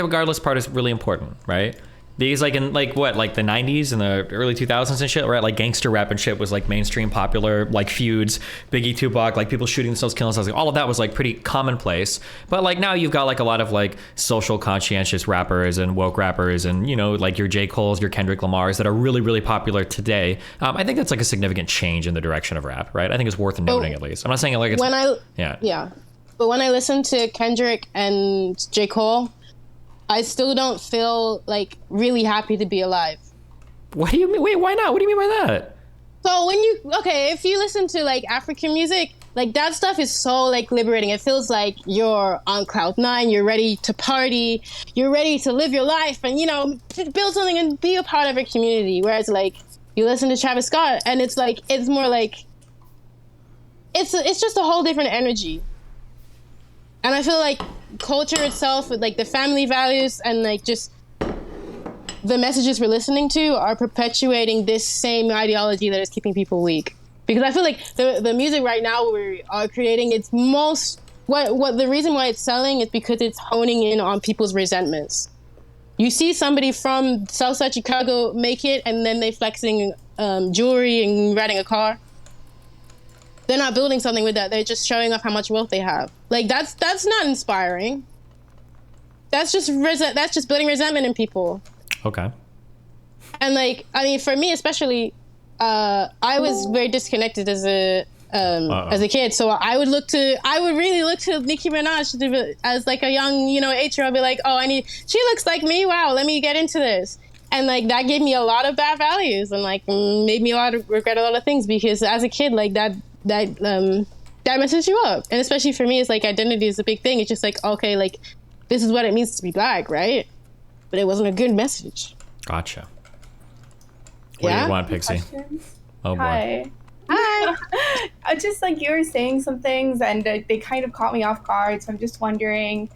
regardless part is really important, right? Because like in like what, like the 90s and the early 2000s and shit, right? Like gangster rap and shit was like mainstream popular, like feuds, Biggie, Tupac, like people shooting themselves, killing themselves, like all of that was like pretty commonplace. But like now you've got like a lot of like social conscientious rappers and woke rappers and, you know, like your J. Cole's, your Kendrick Lamar's that are really, really popular today. I think that's like a significant change in the direction of rap, right? I think it's worth noting at least. I'm not saying like it's... Yeah. But when I listen to Kendrick and J. Cole, I still don't feel like really happy to be alive. What do you mean? Wait, why not? What do you mean by that? So if you listen to like African music, like that stuff is so like liberating. It feels like you're on cloud nine, you're ready to party, you're ready to live your life and, you know, build something and be a part of a community. Whereas like you listen to Travis Scott and it's like, it's more like, it's just a whole different energy. And I feel like culture itself, with like the family values and like just the messages we're listening to, are perpetuating this same ideology that is keeping people weak. Because I feel like the music right now we are creating, it's most what the reason why it's selling is because it's honing in on people's resentments. You see somebody from Southside Chicago make it, and then they flexing jewelry and riding a car. They're not building something with that. They're just showing off how much wealth they have. Like that's not inspiring. That's just building resentment in people. Okay. And like, I mean, for me especially, I was very disconnected as a kid. So I would really look to Nicki Minaj as like a young, you know, 8-year-old. Be like, she looks like me. Wow, let me get into this. And like that gave me a lot of bad values and like made me regret a lot of things, because as a kid, like that messes you up. And especially for me, it's like identity is a big thing. It's just like, okay, like this is what it means to be Black, right? But it wasn't a good message. Gotcha. What do you want, Pixie? Questions? Oh boy. Hi. Just like you were saying some things and they kind of caught me off guard. So I'm just wondering,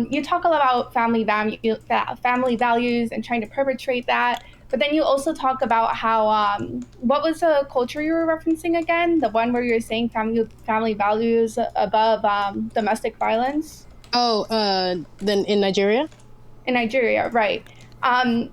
you talk a lot about family values and trying to perpetrate that. But then you also talk about how, what was the culture you were referencing again? The one where you're saying family values above domestic violence? Oh, then in Nigeria? In Nigeria, right.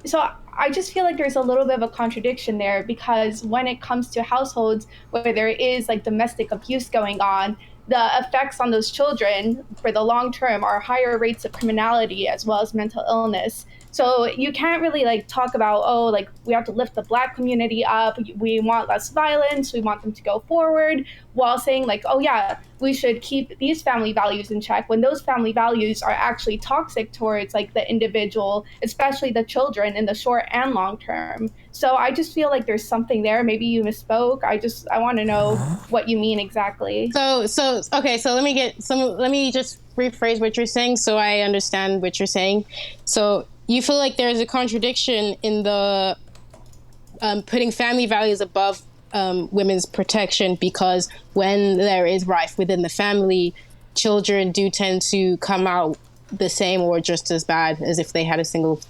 So I just feel like there's a little bit of a contradiction there, because when it comes to households where there is like domestic abuse going on, the effects on those children for the long term are higher rates of criminality as well as mental illness. So you can't really like talk about, oh, like we have to lift the Black community up. We want less violence. We want them to go forward, while saying like, oh yeah, we should keep these family values in check, when those family values are actually toxic towards like the individual, especially the children in the short and long term. So I just feel like there's something there. Maybe you misspoke. I want to know what you mean exactly. So okay, so let me just rephrase what you're saying so I understand what you're saying. So you feel like there's a contradiction in the putting family values above women's protection, because when there is rife within the family, children do tend to come out the same or just as bad as if they had a single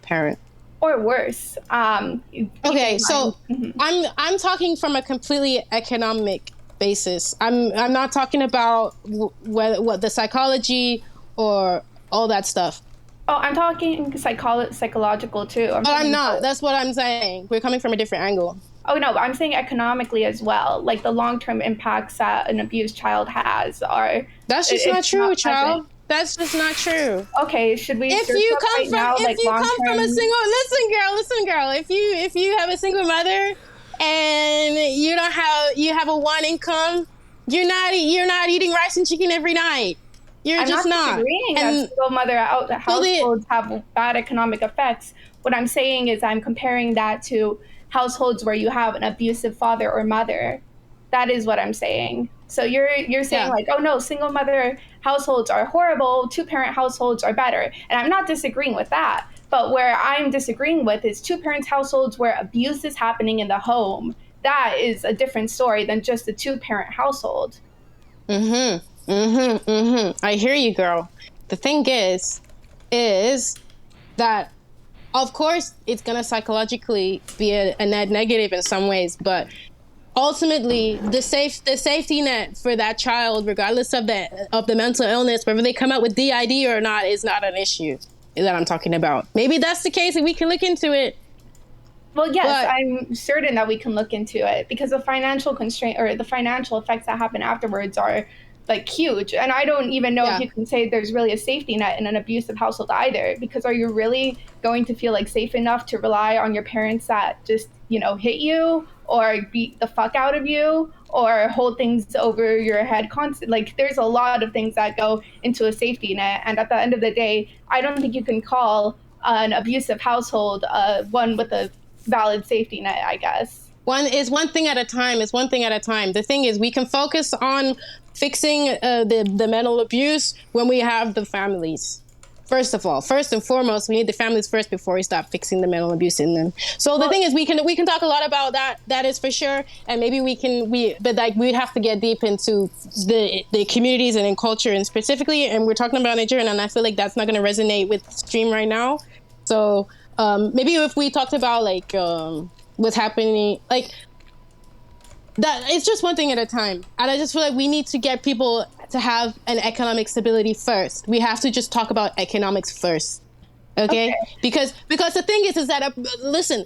parent. Or worse. Okay, so I'm talking from a completely economic basis. I'm not talking about what the psychology or all that stuff. Oh, I'm talking psychological too. I'm not. That's what I'm saying. We're coming from a different angle. Oh no, I'm saying economically as well. Like the long-term impacts that an abused child has are. That's just not true, child. That's just not true. Okay, should we? If you come from a single, listen, girl. If you have a single mother and you have a one income, you're not eating rice and chicken every night. You're just not. I'm not disagreeing that single mother households have bad economic effects. What I'm saying is I'm comparing that to households where you have an abusive father or mother. That is what I'm saying. So you're saying like, oh no, single mother households are horrible, two-parent households are better. And I'm not disagreeing with that. But where I'm disagreeing with is two-parent households where abuse is happening in the home. That is a different story than just a two-parent household. I hear you, girl. The thing is that, of course, it's gonna psychologically be a net negative in some ways, but ultimately, the safety net for that child, regardless of the mental illness, whether they come out with DID or not, is not an issue that I'm talking about. Maybe that's the case, and we can look into it. Well, yes, I'm certain that we can look into it, because the financial constraint or the financial effects that happen afterwards are like huge. And I don't even know if you can say there's really a safety net in an abusive household either, because are you really going to feel like safe enough to rely on your parents that just, hit you or beat the fuck out of you or hold things over your head constant? Like there's a lot of things that go into a safety net. And at the end of the day, I don't think you can call an abusive household one with a valid safety net, I guess. One thing at a time. The thing is, we can focus on fixing the mental abuse when we have the families. First and foremost, we need the families first before we start fixing the mental abuse in them. So the thing is, we can talk a lot about that. That is for sure. And maybe we'd have to get deep into the communities and in culture and specifically. And we're talking about Nigeria, and I feel like that's not going to resonate with the stream right now. So maybe if we talked about like what's happening, like that, it's just one thing at a time. And I just feel like we need to get people to have an economic stability first. We have to just talk about economics first, okay? Because the thing is that listen,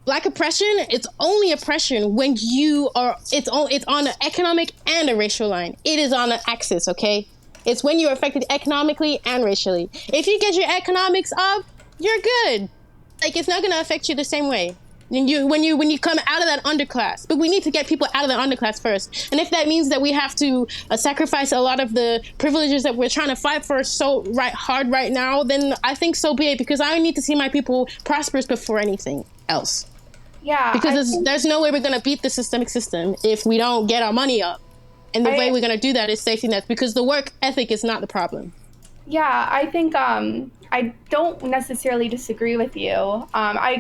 Black oppression, it's only oppression when it's on an economic and a racial line. It is on an axis, okay? It's when you're affected economically and racially. If you get your economics up, you're good. Like it's not gonna affect you the same way. When you come out of that underclass, but we need to get people out of the underclass first. And if that means that we have to sacrifice a lot of the privileges that we're trying to fight for hard right now, then I think so be it, because I need to see my people prosperous before anything else. Yeah. Because there's no way we're gonna beat the systemic system if we don't get our money up. And the way we're gonna do that is safety nets, because the work ethic is not the problem. Yeah, I think I don't necessarily disagree with you.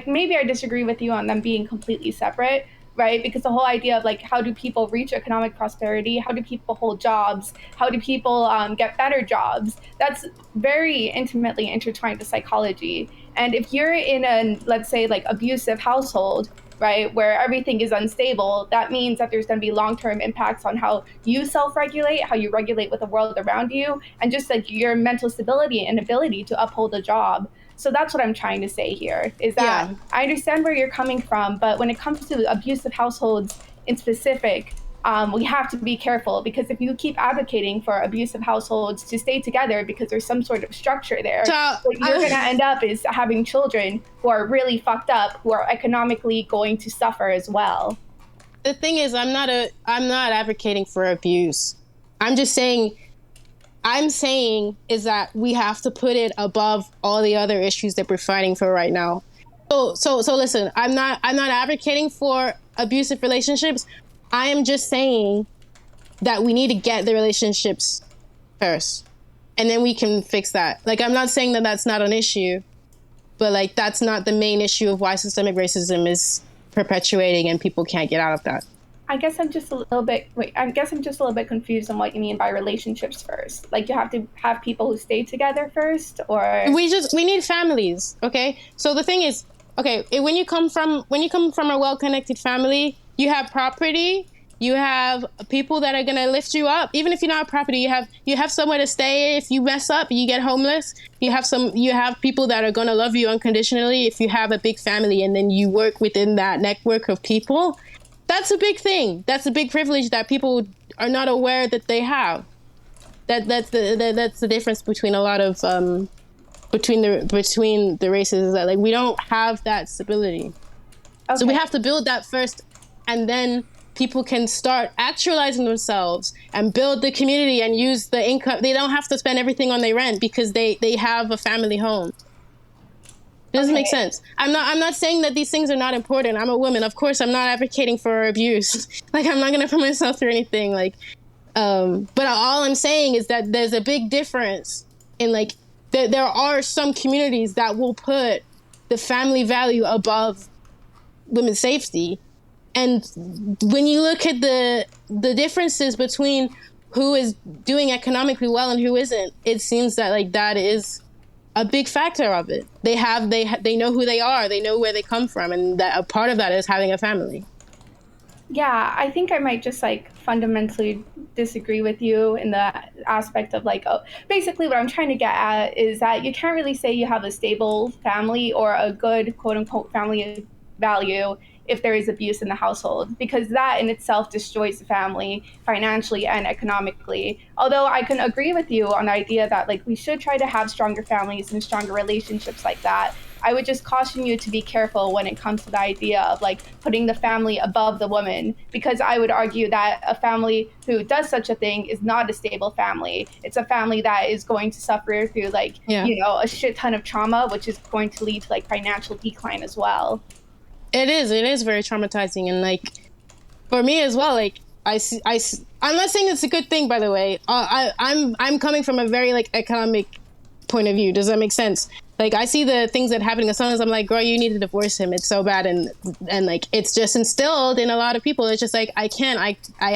Maybe I disagree with you on them being completely separate, right? Because the whole idea of like, how do people reach economic prosperity? How do people hold jobs? How do people get better jobs? That's very intimately intertwined with psychology. And if you're in a, let's say, like abusive household, right, where everything is unstable, that means that there's going to be long-term impacts on how you self-regulate, how you regulate with the world around you, and just like your mental stability and ability to uphold a job. So that's what I'm trying to say here, is that I understand where you're coming from, but when it comes to abusive households in specific, we have to be careful, because if you keep advocating for abusive households to stay together because there's some sort of structure there, what you're going to end up is having children who are really fucked up, who are economically going to suffer as well. The thing is, I'm not advocating for abuse. I'm saying is that we have to put it above all the other issues that we're fighting for right now. So listen, I'm not advocating for abusive relationships. I am just saying that we need to get the relationships first, and then we can fix that. Like, I'm not saying that that's not an issue, but like, that's not the main issue of why systemic racism is perpetuating and people can't get out of that. I guess I'm just a little bit confused on what you mean by relationships first. Like, you have to have people who stay together first, or we need families. Okay. So the thing is, okay, when you come from a well-connected family, you have property, you have people that are going to lift you up. Even if you don't have property, you have somewhere to stay. If you mess up, you get homeless. You have people that are going to love you unconditionally. If you have a big family and then you work within that network of people, that's a big thing. That's a big privilege that people are not aware that they have. That's the difference between a lot of between the races, is that like we don't have that stability. Okay. So we have to build that first, and then people can start actualizing themselves and build the community and use the income. They don't have to spend everything on their rent because they have a family home. It doesn't make sense. I'm not saying that these things are not important. I'm a woman. Of course, I'm not advocating for abuse. Like, I'm not going to put myself through anything. Like, but all I'm saying is that there's a big difference in, like, there are some communities that will put the family value above women's safety. And when you look at the differences between who is doing economically well and who isn't, it seems that like that is a big factor of it. They know who they are, they know where they come from, and that a part of that is having a family. Yeah, I think I might just like fundamentally disagree with you in the aspect of like, basically what I'm trying to get at is that you can't really say you have a stable family or a good quote unquote family value if there is abuse in the household, because that in itself destroys the family financially and economically. Although I can agree with you on the idea that like we should try to have stronger families and stronger relationships like that, I would just caution you to be careful when it comes to the idea of like putting the family above the woman, because I would argue that a family who does such a thing is not a stable family. It's a family that is going to suffer through like, you know, a shit ton of trauma, which is going to lead to like financial decline as well. It is very traumatizing, and like for me as well. Like I'm not saying it's a good thing, by the way. I'm coming from a very like economic point of view. Does that make sense? Like I see the things that happen, and sometimes I'm like, girl, you need to divorce him. It's so bad, and like it's just instilled in a lot of people. It's just like I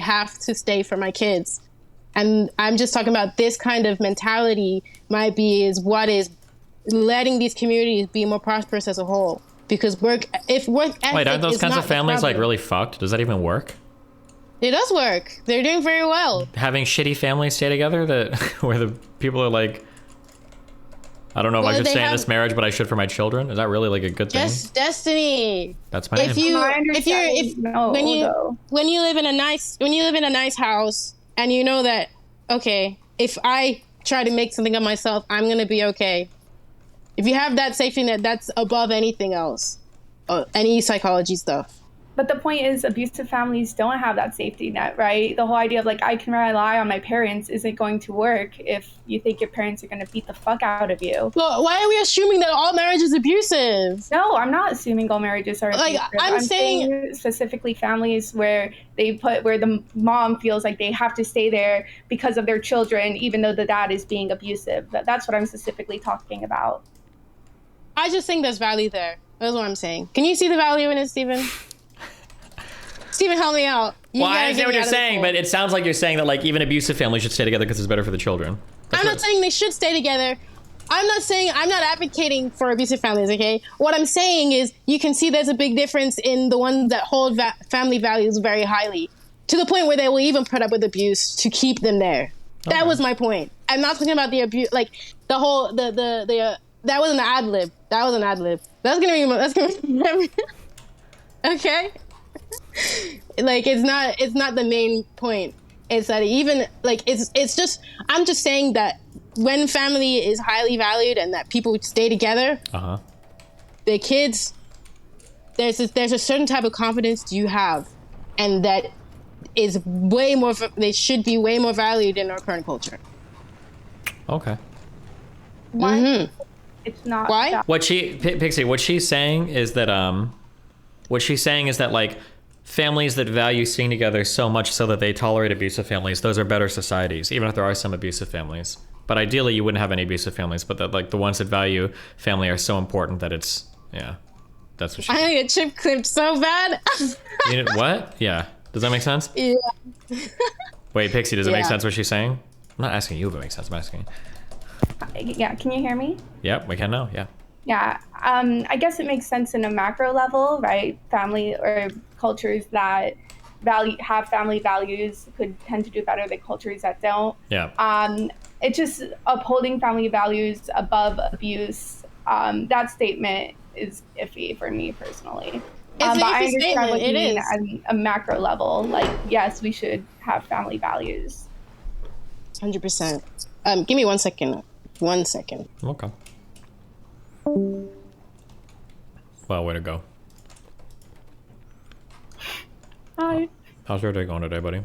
have to stay for my kids, and I'm just talking about this kind of mentality. Is what is letting these communities be more prosperous as a whole. Because work ethic. Wait, aren't those kinds of families like really fucked? Does that even work? It does work. They're doing very well. Having shitty families stay together, where the people are like, I don't know if I should stay in this marriage, but I should for my children. Is that really like a good thing? Yes, destiny. That's my name. When you live in a nice house and you know that, okay, if I try to make something of myself, I'm gonna be okay. If you have that safety net, that's above anything else, any psychology stuff. But the point is, abusive families don't have that safety net, right? The whole idea of like, I can rely on my parents isn't going to work if you think your parents are going to beat the fuck out of you. Well, why are we assuming that all marriage is abusive? No, I'm not assuming all marriages are abusive. Like, I'm saying specifically families where the mom feels like they have to stay there because of their children, even though the dad is being abusive. That's what I'm specifically talking about. I just think there's value there. That's what I'm saying. Can you see the value in it, Stephen? Stephen, help me out. Well, I understand what you're saying, but it sounds like you're saying that like even abusive families should stay together because it's better for the children. I'm not saying they should stay together. I'm not advocating for abusive families, okay? What I'm saying is you can see there's a big difference in the ones that hold family values very highly, to the point where they will even put up with abuse to keep them there. Okay. That was my point. I'm not talking about the abuse, like the whole, that was an ad lib. That's gonna be okay. Like, it's not the main point. It's that even, like, it's just, I'm just saying that when family is highly valued and that people stay together, the kids, there's a certain type of confidence you have, and that is way more, they should be way more valued in our current culture. Okay. Why? It's not. Why? Pixie, what she's saying is that like families that value staying together so much so that they tolerate abusive families, those are better societies, even if there are some abusive families. But ideally, you wouldn't have any abusive families, but that like the ones that value family are so important that it's, yeah, that's what she. I need a chip clip so bad. You know, what? Yeah. Does that make sense? Yeah. Wait, Pixie, does it make sense what she's saying? I'm not asking you if it makes sense. I'm asking. Yeah. Can you hear me? Yep, we can now. Yeah. Yeah. I guess it makes sense in a macro level, right? Family or cultures that have family values could tend to do better than cultures that don't. Yeah. It's just upholding family values above abuse. That statement is iffy for me personally. But I understand what you mean on a macro level. Like, yes, we should have family values. 100%. Give me 1 second. 1 second. Okay. Well, way to go. Hi. How's your day going today, buddy?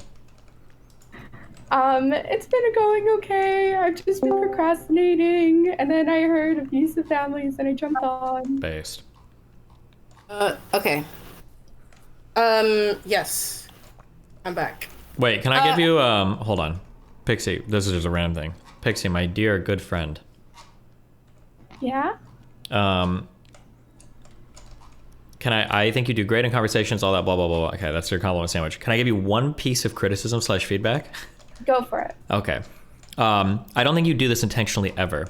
It's been going okay. I've just been procrastinating, and then I heard abusive families, and I jumped on. Based. Okay. Yes. I'm back. Wait, can I give you, hold on. Pixie, this is just a random thing. Pixie, my dear good friend. Yeah? I think you do great in conversations, all that, blah, blah, blah, blah. Okay, that's your compliment sandwich. Can I give you one piece of criticism / feedback? Go for it. Okay. I don't think you do this intentionally ever.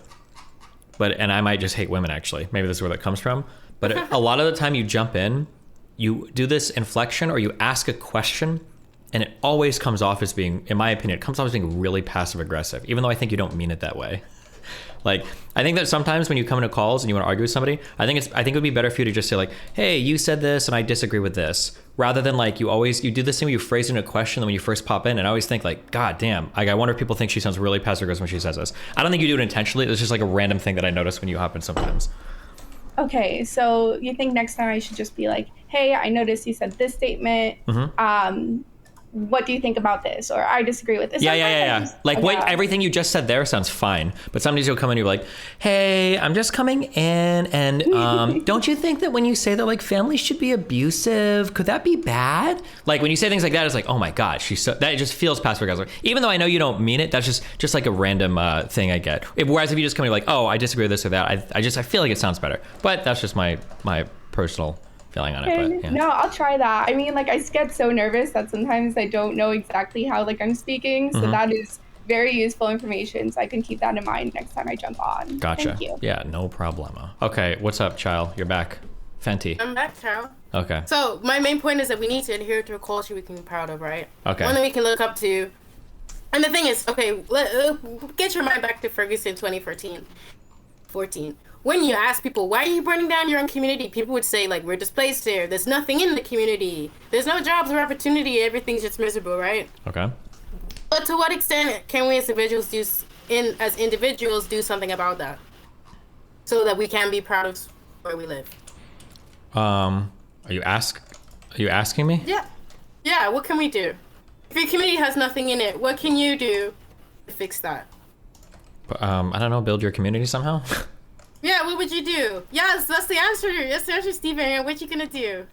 And I might just hate women, actually. Maybe this is where that comes from. But a lot of the time you jump in, you do this inflection or you ask a question, and it always comes off as being, in my opinion, it comes off as being really passive aggressive, even though I think you don't mean it that way. Like, I think that sometimes when you come into calls and you want to argue with somebody, I think it would be better for you to just say like, hey, you said this and I disagree with this, rather than like you do this thing where you phrase it in a question when you first pop in, and I always think like, God damn, like, I wonder if people think she sounds really passive aggressive when she says this. I don't think you do it intentionally. It's just like a random thing that I notice when you hop in sometimes. Okay, so you think next time I should just be like, hey, I noticed you said this statement. What do you think about this? Or I disagree with this. Yeah. Like, wait, everything you just said there sounds fine. But sometimes you'll come in and you're like, hey, I'm just coming in. And don't you think that when you say that, like, families should be abusive, could that be bad? Like, when you say things like that, it's like, oh my God, that just feels passive aggressive. Even though I know you don't mean it, that's just like a random thing I get. Whereas if you just come in and you're like, oh, I disagree with this or that, I feel like it sounds better. But that's just my personal feeling on it. But, yeah. No, I'll try that. I mean, like, I get so nervous that sometimes I don't know exactly how, like, I'm speaking. So that is very useful information. So I can keep that in mind next time I jump on. Gotcha. Thank you. Yeah, no problemo. Okay, what's up, Child? You're back. Fenty. I'm back, Child. Okay. So my main point is that we need to adhere to a culture we can be proud of, right? Okay. One that we can look up to. And the thing is, okay, get your mind back to Ferguson 2014. When you ask people, why are you burning down your own community? People would say, like, we're displaced here. There's nothing in the community. There's no jobs or opportunity. Everything's just miserable, right? Okay. But to what extent can we as individuals do something about that? So that we can be proud of where we live? Are you asking me? Yeah. Yeah, what can we do? If your community has nothing in it, what can you do to fix that? I don't know, build your community somehow? Yeah, what would you do? Yes, that's the answer. That's the answer, Steven. What you gonna do?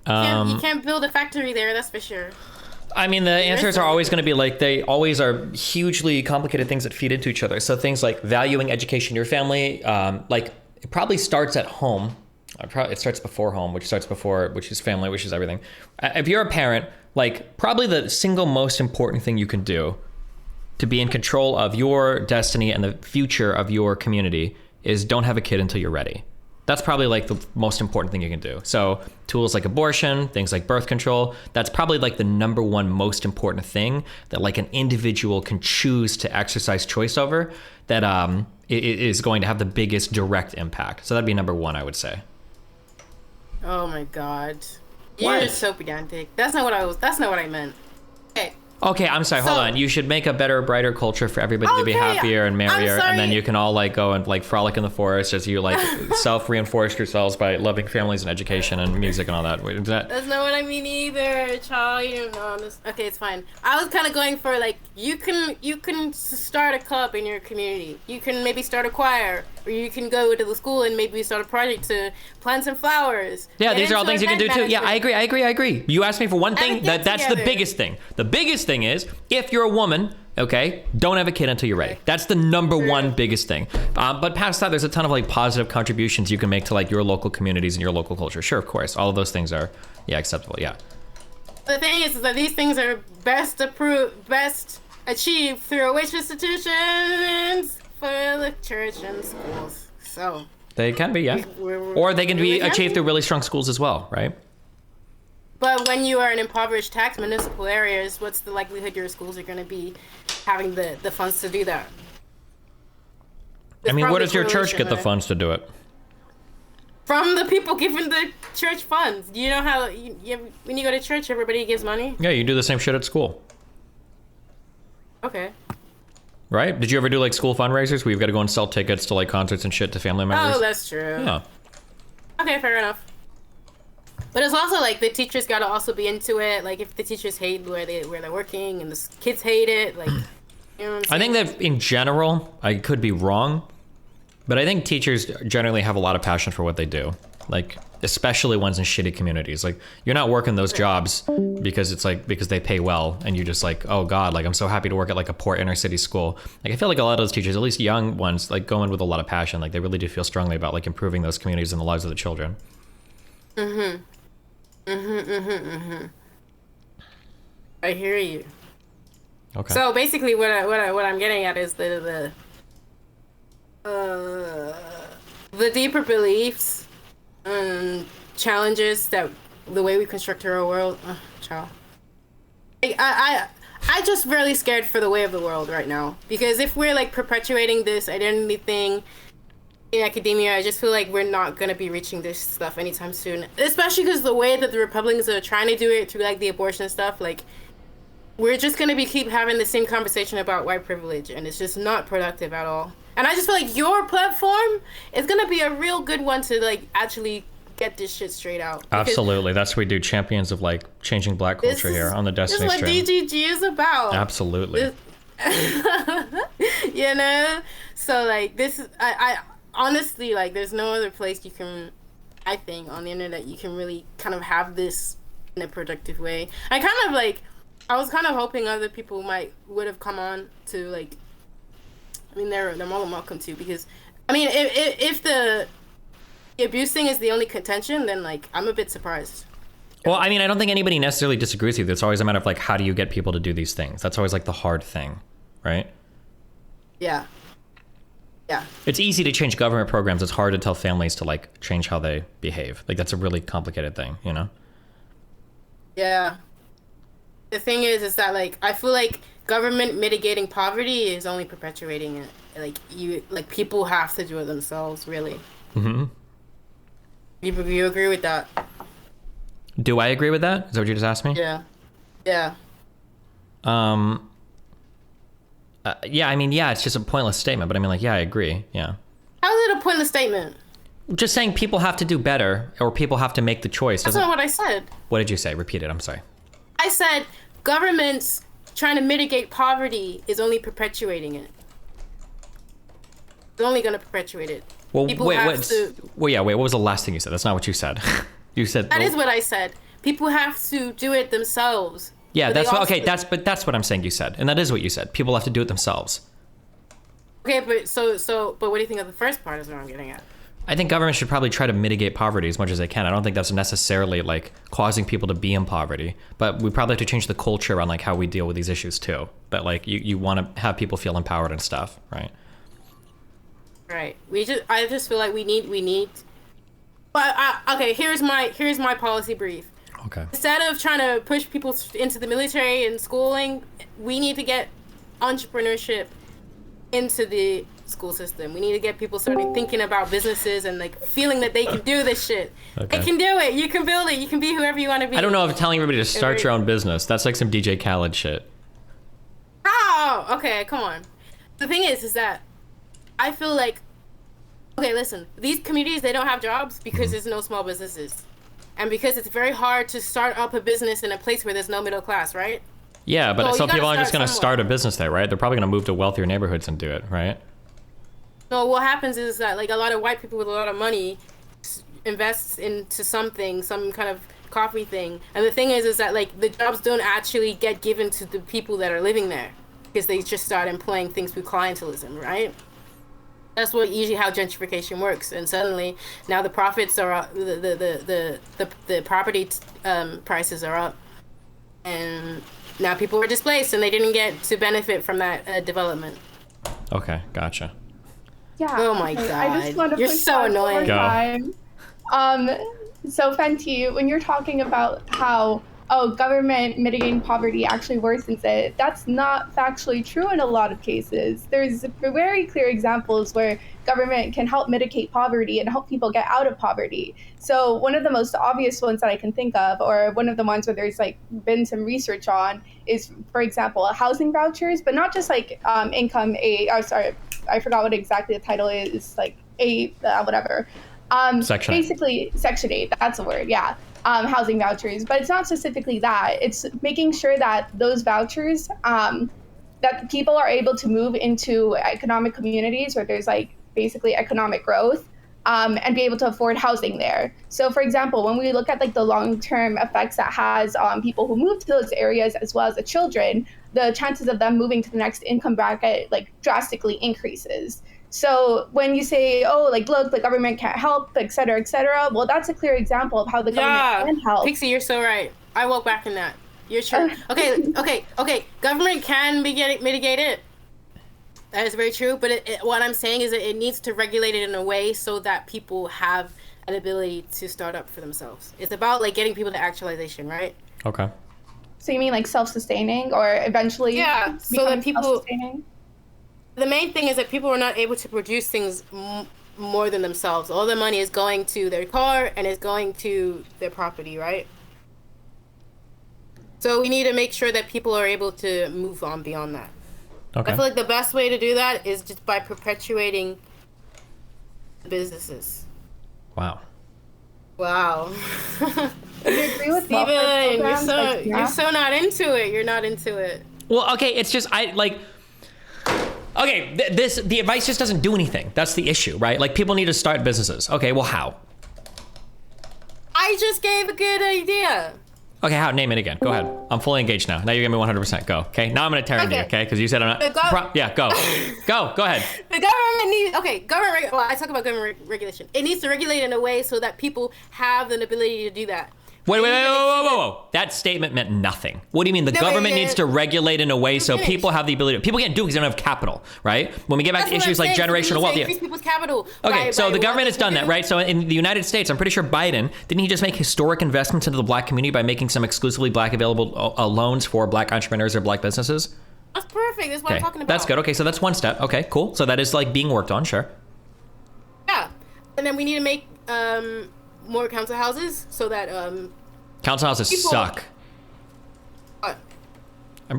You can't build a factory there, that's for sure. I mean, the answers are always going to be like, they always are hugely complicated things that feed into each other. So things like valuing education in your family, like it probably starts at home. It starts before home, which is family, which is everything. If you're a parent, like probably the single most important thing you can do to be in control of your destiny and the future of your community is don't have a kid until you're ready. That's probably like the most important thing you can do. So tools like abortion, things like birth control, that's probably like the number one most important thing that like an individual can choose to exercise choice over that it is going to have the biggest direct impact. So that'd be number one, I would say. Oh my God. You're so pedantic. That's not what I meant. Okay. Okay, I'm sorry. Hold on. You should make a better, brighter culture for everybody to be happier and merrier, and then you can all like go and like frolic in the forest as you like self-reinforce yourselves by loving families and education and music and all that. That's not what I mean either, child. You don't know this. Okay, it's fine. I was kind of going for like you can start a club in your community. You can maybe start a choir, or you can go to the school and maybe start a project to plant some flowers. Yeah, these are all things you can do too. Yeah, I agree. You asked me for one thing. That's the biggest thing. The biggest thing is if you're a woman, okay, don't have a kid until you're ready. That's the number one biggest thing. But past that, there's a ton of like positive contributions you can make to like your local communities and your local culture. Sure, of course, all of those things are acceptable. Yeah. The thing is that these things are best achieved through which institutions? For the church and schools. So they can be, yeah, or they can be achieved through really strong schools as well, right? But when you are in impoverished tax municipal areas, what's the likelihood your schools are going to be having the funds to do that? I mean, where does your church get the funds to do it? From the people giving the church funds. You know how when you go to church, everybody gives money? Yeah, you do the same shit at school. Okay. Right? Did you ever do like school fundraisers where you've got to go and sell tickets to like concerts and shit to family members? Oh, that's true. Yeah. Okay, fair enough. But it's also like the teachers got to also be into it. Like if the teachers hate where they're working and the kids hate it, like, you know what I'm saying? I think that in general, I could be wrong, but I think teachers generally have a lot of passion for what they do. Like, especially ones in shitty communities. Like, you're not working those jobs because it's like, because they pay well and you're just like, oh God, like I'm so happy to work at like a poor inner city school. Like, I feel like a lot of those teachers, at least young ones, like go in with a lot of passion. Like they really do feel strongly about like improving those communities and the lives of the children. I hear you. Okay. So basically, what I'm getting at is the deeper beliefs and challenges that the way we construct our world. Child. I just really scared for the way of the world right now, because if we're like perpetuating this identity thing in academia, I just feel like we're not gonna be reaching this stuff anytime soon. Especially because the way that the Republicans are trying to do it through like the abortion stuff, like we're just gonna keep having the same conversation about white privilege, and it's just not productive at all. And I just feel like your platform is gonna be a real good one to like actually get this shit straight out. Absolutely, that's what we do. Champions of like changing Black culture here on the Destiny Stream. This is what DGG is about. Absolutely. You know, so like this is I honestly, like, there's no other place you can, I think, on the internet you can really kind of have this in a productive way. I was kind of hoping other people would have come on to, like, I mean, they're more than welcome to, because, I mean, if the abuse thing is the only contention, then, like, I'm a bit surprised. Well, I mean, I don't think anybody necessarily disagrees with you. It's always a matter of, like, how do you get people to do these things? That's always, like, the hard thing, right? Yeah. Yeah. It's easy to change government programs. It's hard to tell families to like change how they behave. Like that's a really complicated thing, you know? Yeah. The thing is that like I feel like government mitigating poverty is only perpetuating it. Like people have to do it themselves, really. Mm-hmm. You agree with that? Do I agree with that? Is that what you just asked me? Yeah. Yeah. Yeah, I mean, yeah, it's just a pointless statement, but I mean, like, yeah, I agree. Yeah. How is it a pointless statement? Just saying people have to do better, or people have to make the choice. That's not what I said. What did you say? Repeat it. I'm sorry. I said governments trying to mitigate poverty is only perpetuating it. It's only going to perpetuate it. Well, wait, what was the last thing you said? That's not what you said. You said... That is what I said. People have to do it themselves. Yeah, that's what I'm saying you said. And that is what you said. People have to do it themselves. Okay, but what do you think of the first part is what I'm getting at? I think government should probably try to mitigate poverty as much as they can. I don't think that's necessarily like causing people to be in poverty, but we probably have to change the culture on like how we deal with these issues too. But like you want to have people feel empowered and stuff, right? Right. I just feel like we need. But okay, here's my policy brief. Okay. Instead of trying to push people into the military and schooling, we need to get entrepreneurship into the school system. We need to get people starting thinking about businesses and like feeling that they can do this shit. Okay. They can do it. You can build it. You can be whoever you want to be. I don't know if telling everybody to start your own business. That's like some DJ Khaled shit. Oh, okay, come on. The thing is that I feel like, okay, listen, these communities, they don't have jobs because there's no small businesses. And because it's very hard to start up a business in a place where there's no middle class, right? Yeah, but so people aren't just going to start a business there, right? They're probably going to move to wealthier neighborhoods and do it, right? No, what happens is that like a lot of white people with a lot of money invests into something, some kind of coffee thing. And the thing is that like the jobs don't actually get given to the people that are living there because they just start employing things through clientelism, right? That's what usually how gentrification works. And suddenly now the profits are up, the property prices are up, and now people are displaced and they didn't get to benefit from that development. Okay, gotcha. Yeah. Oh my God. I just want to You're push so annoying. Time. So Fenty, when you're talking about how government mitigating poverty actually worsens it, that's not factually true in a lot of cases. There's very clear examples where government can help mitigate poverty and help people get out of poverty. So one of the most obvious ones that I can think of, or one of the ones where there's like been some research on, is, for example, housing vouchers, but not just like income aid. I forgot what exactly the title is, like whatever. Section 8. Basically, Section 8, that's the word, yeah. Housing vouchers, but it's not specifically that. It's making sure that those vouchers, that people are able to move into economic communities where there's like basically economic growth, and be able to afford housing there. So for example, when we look at like the long-term effects that has on people who move to those areas as well as the children, the chances of them moving to the next income bracket like drastically increases. So when you say, oh, like, look, the government can't help, et cetera, well, that's a clear example of how the government can help. Pixie, you're so right. I walk back in that. You're true. Okay. Government can mitigate it. That is very true. But what I'm saying is that it needs to regulate it in a way so that people have an ability to start up for themselves. It's about, like, getting people to actualization, right? Okay. So you mean, like, self-sustaining or eventually so that people... The main thing is that people are not able to produce things more than themselves. All the money is going to their car and is going to their property, right? So we need to make sure that people are able to move on beyond that. Okay. I feel like the best way to do that is just by perpetuating businesses. Wow. Do you agree with Steven, you're so not into it. You're not into it. Well, okay, it's just okay, the advice just doesn't do anything. That's the issue, right? Like, people need to start businesses. Okay, well, how? I just gave a good idea. Okay, how? Name it again. Go ahead. I'm fully engaged now. Now you give me 100%. Go. Okay. Now I'm gonna tear into you. Okay, because you said I'm not. Yeah. Go. Go ahead. The government needs. Okay. Well, I talk about government regulation. It needs to regulate in a way so that people have an ability to do that. Wait, whoa. That statement meant nothing. What do you mean? The government needs to regulate in a way so people have the ability. People can't do it because they don't have capital, right? When we get back to issues like generational wealth. Increase people's capital. Okay, so the government has done that, right? So in the United States, I'm pretty sure Biden, didn't he just make historic investments into the black community by making some exclusively black available loans for black entrepreneurs or black businesses? That's perfect. That's what I'm talking about. That's good. Okay, so that's one step. Okay, cool. So that is like being worked on, sure. Yeah. And then we need to make more council houses so that council houses suck.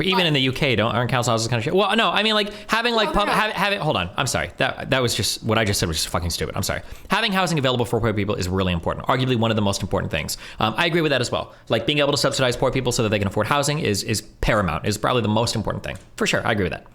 Even in the UK, aren't council houses kind of shit? Well, no, I mean, like, having like having hold on, I'm sorry, that was just what I just said was just fucking stupid. I'm sorry. Having housing available for poor people is really important, arguably one of the most important things. I agree with that as well. Like, being able to subsidize poor people so that they can afford housing is paramount, is probably the most important thing for sure. I agree with that.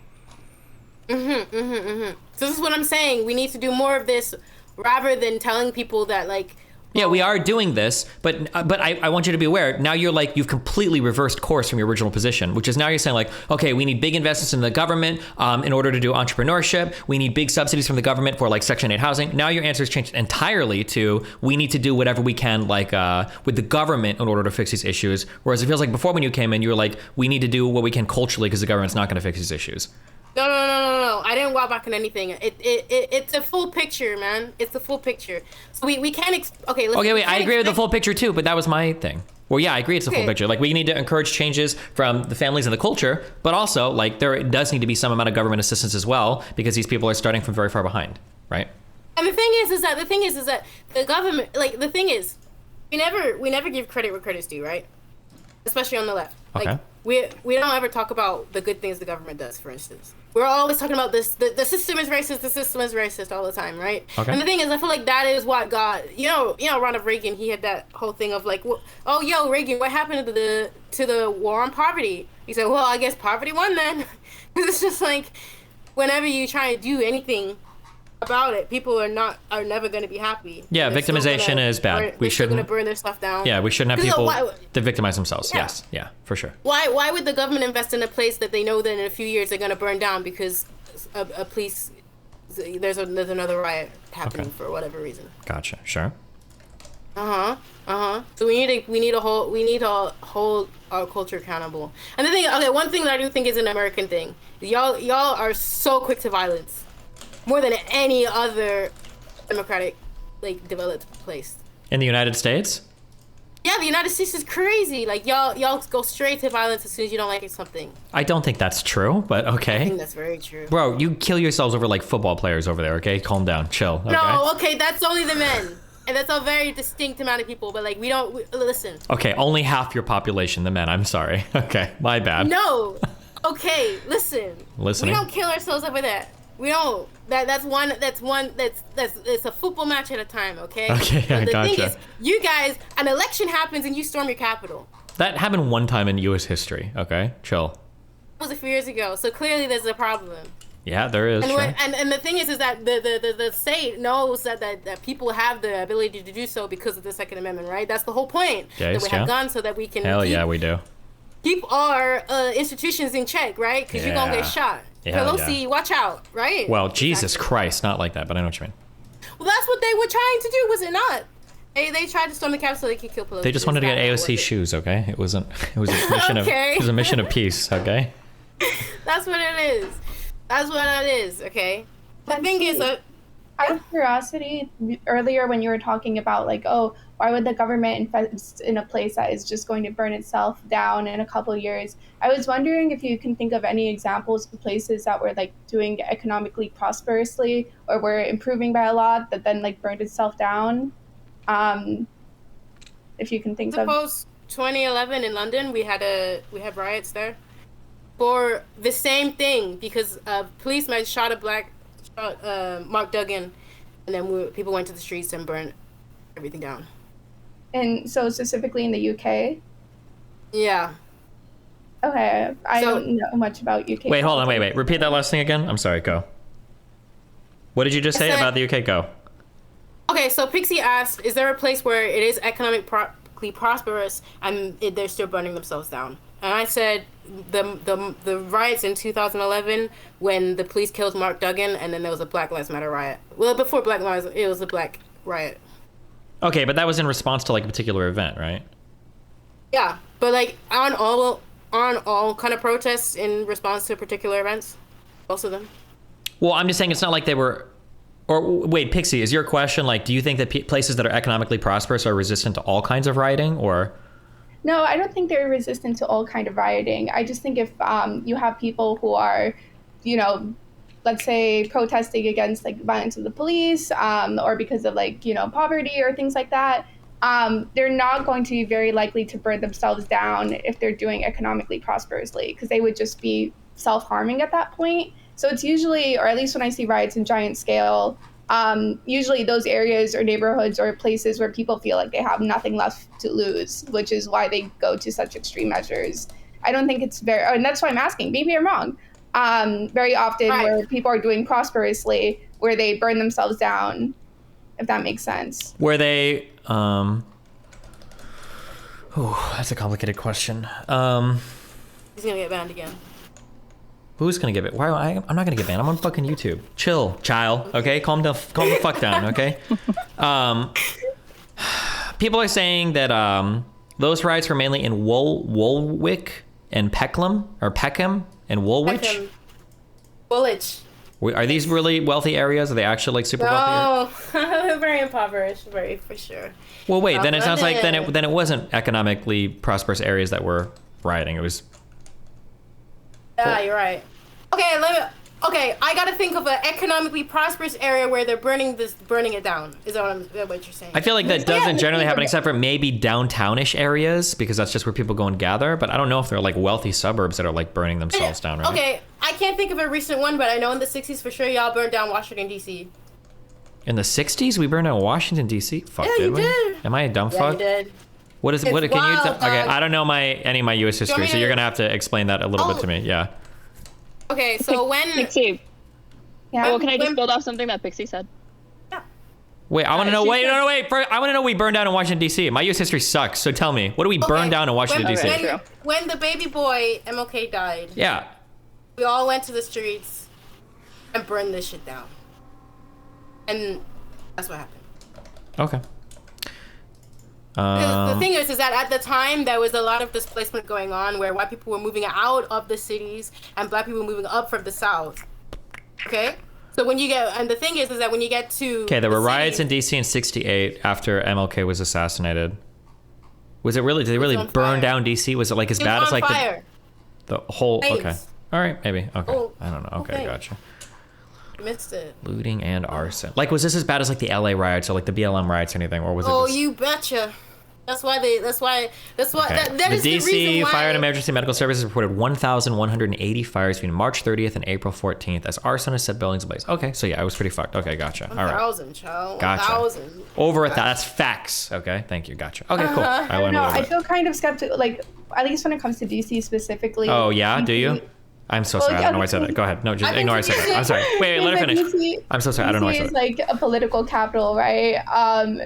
So this is what I'm saying. We need to do more of this rather than telling people that, like, yeah, we are doing this, but I want you to be aware, now you've completely reversed course from your original position, which is now you're saying like, okay, we need big investments in the government in order to do entrepreneurship. We need big subsidies from the government for like Section 8 housing. Now your answer has changed entirely to we need to do whatever we can like with the government in order to fix these issues. Whereas it feels like before when you came in, you were like, we need to do what we can culturally because the government's not going to fix these issues. No. I didn't walk back on anything. It's a full picture, man. It's the full picture. So we can't. Okay, wait. I agree with the full picture too, but that was my thing. Well, yeah, I agree. It's a full picture. Like, we need to encourage changes from the families and the culture, but also, like, there does need to be some amount of government assistance as well, because these people are starting from very far behind, right? And the thing is that the government, like, the thing is, we never give credit where credit's due, right? Especially on the left. Okay. Like, we don't ever talk about the good things the government does, for instance. We're always talking about this, the system is racist all the time, right? Okay. And the thing is, I feel like that is what got, Ronald Reagan, he had that whole thing of like, oh, yo, Reagan, what happened to the war on poverty? He said, well, I guess poverty won then. Because it's just like, whenever you try to do anything about it, people are never going to be happy. Yeah, victimization is bad. We shouldn't going to burn their stuff down. Yeah, we shouldn't have people that victimize themselves. Yeah. Yes, yeah, for sure. Why would the government invest in a place that they know that in a few years they're going to burn down because a police there's another riot happening for whatever reason? Gotcha. Sure. So we need to hold our culture accountable. And the thing, one thing that I do think is an American thing. Y'all are so quick to violence. More than any other democratic, like, developed place. In the United States? Yeah, the United States is crazy. Like, y'all go straight to violence as soon as you don't like something. I don't think that's true, but okay. I think that's very true. Bro, you kill yourselves over, like, football players over there, okay? Calm down. Chill, okay? No, okay, that's only the men. And that's a very distinct amount of people, but, like, listen. Okay, only half your population, the men. I'm sorry. Okay, my bad. No. Okay, listen. Listening. We don't kill ourselves over that. We don't. That's it's a football match at a time, okay? Okay, but the gotcha. thing is, you guys, an election happens and you storm your Capitol. That happened one time in U.S. history, okay? Chill. That was a few years ago, so clearly there's a problem. Yeah, there is. And the thing is that the state knows that people have the ability to do so because of the Second Amendment, right? That's the whole point. Yes, that we have guns so that we can yeah, we do. Keep our institutions in check, right? Because you're gonna get shot. Yeah, Pelosi, watch out, right? Well, Jesus Christ, not like that, but I know what you mean. Well, that's what they were trying to do, was it not? They tried to storm the Capitol so they could kill Pelosi. They just wanted to get AOC shoes, okay? It was a mission okay. It was a mission of peace, okay? That's what it is. That's what it is, okay? The thing is, out of curiosity, earlier when you were talking about, like, oh, why would the government invest in a place that is just going to burn itself down in a couple of years? I was wondering if you can think of any examples of places that were, like, doing economically prosperously or were improving by a lot that then, like, burned itself down. If you can think of. Suppose 2011 in London, we had riots there for the same thing because policemen shot Mark Duggan, and then people went to the streets and burned everything down. And so specifically in the UK? Yeah. Okay, I don't know much about UK. Wait, hold on, wait. Repeat that last thing again. I'm sorry, go. What did you just say about the UK? Go. Okay, so Pixie asked, is there a place where it is economically prosperous and they're still burning themselves down? And I said the riots in 2011 when the police killed Mark Duggan, and then there was a Black Lives Matter riot. Well, before Black Lives, it was a Black riot. Okay, but that was in response to, like, a particular event, right? Yeah, but, like, on all kind of protests in response to particular events, most of them. Well, I'm just saying it's not like they were. Or wait, Pixie, is your question, like, do you think that places that are economically prosperous are resistant to all kinds of rioting, or? No, I don't think they're resistant to all kind of rioting. I just think if you have people who are, let's say protesting against, like, violence of the police, or because of, like, poverty or things like that, they're not going to be very likely to burn themselves down if they're doing economically prosperously, because they would just be self-harming at that point. So it's usually, or at least when I see riots in giant scale, usually those areas or neighborhoods or places where people feel like they have nothing left to lose, which is why they go to such extreme measures. I don't think it's and that's why I'm asking, maybe I'm wrong. Very often where people are doing prosperously, where they burn themselves down, if that makes sense. Where they, that's a complicated question. He's gonna get banned again. Who's gonna get it? I'm not gonna get banned. I'm on fucking YouTube. Chill, child. Okay, calm the fuck down. Okay. People are saying that those riots were mainly in Woolwich and Peckham and Woolwich. Woolwich. Are these really wealthy areas? Are they actually like super wealthy? No, very impoverished, very for sure. Well, wait. Then it sounds like then it wasn't economically prosperous areas that were rioting. It was. Yeah, you're right. Okay, I gotta think of an economically prosperous area where they're burning it down. Is that what you're saying? I feel like that doesn't generally happen, except for maybe downtownish areas, because that's just where people go and gather. But I don't know if they're like wealthy suburbs that are like burning themselves down. Right? Okay, I can't think of a recent one, but I know in the '60s for sure y'all burned down Washington D.C. In the '60s, we burned down Washington D.C. Fuck, Yeah, you did. Am I a dumb Yeah, fuck? you did. What is? It's What can wild, you? Okay, dog. I don't know any of my U.S. history, so you're gonna have to explain that a little bit to me. Yeah. Okay, so when Pixie. Yeah. Well, can I just build off something that Pixie said? Wait, I want to know. she Wait, said- no, wait. I want to know we burned down in Washington D.C. My U.S. history sucks. So tell me, what do we burn down in Washington when, D.C.? Okay. True. when the baby boy MLK died, Yeah. we all went to the streets and burned this shit down, and that's what happened. Okay. The thing is that at the time there was a lot of displacement going on, where white people were moving out of the cities and black people were moving up from the south. Okay, so when you get, and the thing is that when you get to Okay, there were riots in cities, D.C. in '68 after MLK was assassinated. Was it really? Did they really on burn fire. down D.C.? Was it like as it bad was as on like fire. the whole? Okay. Thanks. All right, maybe. Okay. Oh, I don't know. Okay, okay. gotcha. You missed it. Looting and arson. Like, was this as bad as like the LA riots or like the BLM riots or anything, or was it? Oh, just... you betcha. That's why. Okay. That The is the DC reason why. Fire and Emergency Medical Services reported 1,180 fires between March 30th and April 14th as arsonists set buildings ablaze. Okay, so yeah, I was pretty fucked. Okay, gotcha. All right. 1,000, child. Gotcha. 1,000. Over that's facts. Okay, thank you. Gotcha. Okay, cool. I I don't learned a know. little I bit. feel kind of skeptical, like at least when it comes to DC specifically. Oh yeah, do you? DC I'm so Well, sorry. I don't know why I said that. Go ahead. No, just I've been ignore I said that. I'm sorry. Wait, let her Like, finish. DC I'm so sorry. I don't know why I DC said is that. like a political capital, right?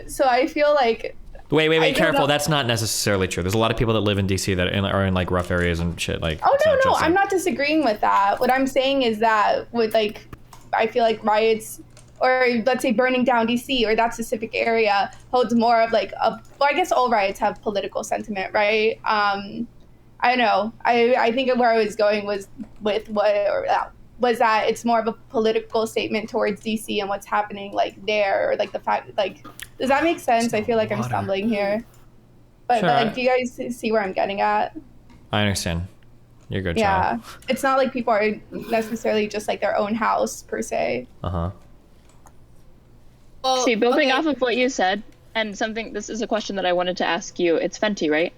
So I feel like Wait, I don't careful. know. That's not necessarily true. There's a lot of people that live in DC that are in like rough areas and shit. Like, oh it's no, not just, I'm like- not disagreeing with that. What I'm saying is that with like, I feel like riots or let's say burning down DC or that specific area holds more of like a. Well, I guess all riots have political sentiment, right? I don't know. I think where I was going was with was that it's more of a political statement towards DC and what's happening like there, or like the fact like, does that make sense? I feel like I'm Water. stumbling here, but Sure. like, do you guys see where I'm getting at? I understand. You're good, Yeah, child. it's not like people are necessarily just like their own house per se. Uh-huh. Well, See, building okay. off of what you said, and something, this is a question that I wanted to ask you. It's Fenty, right?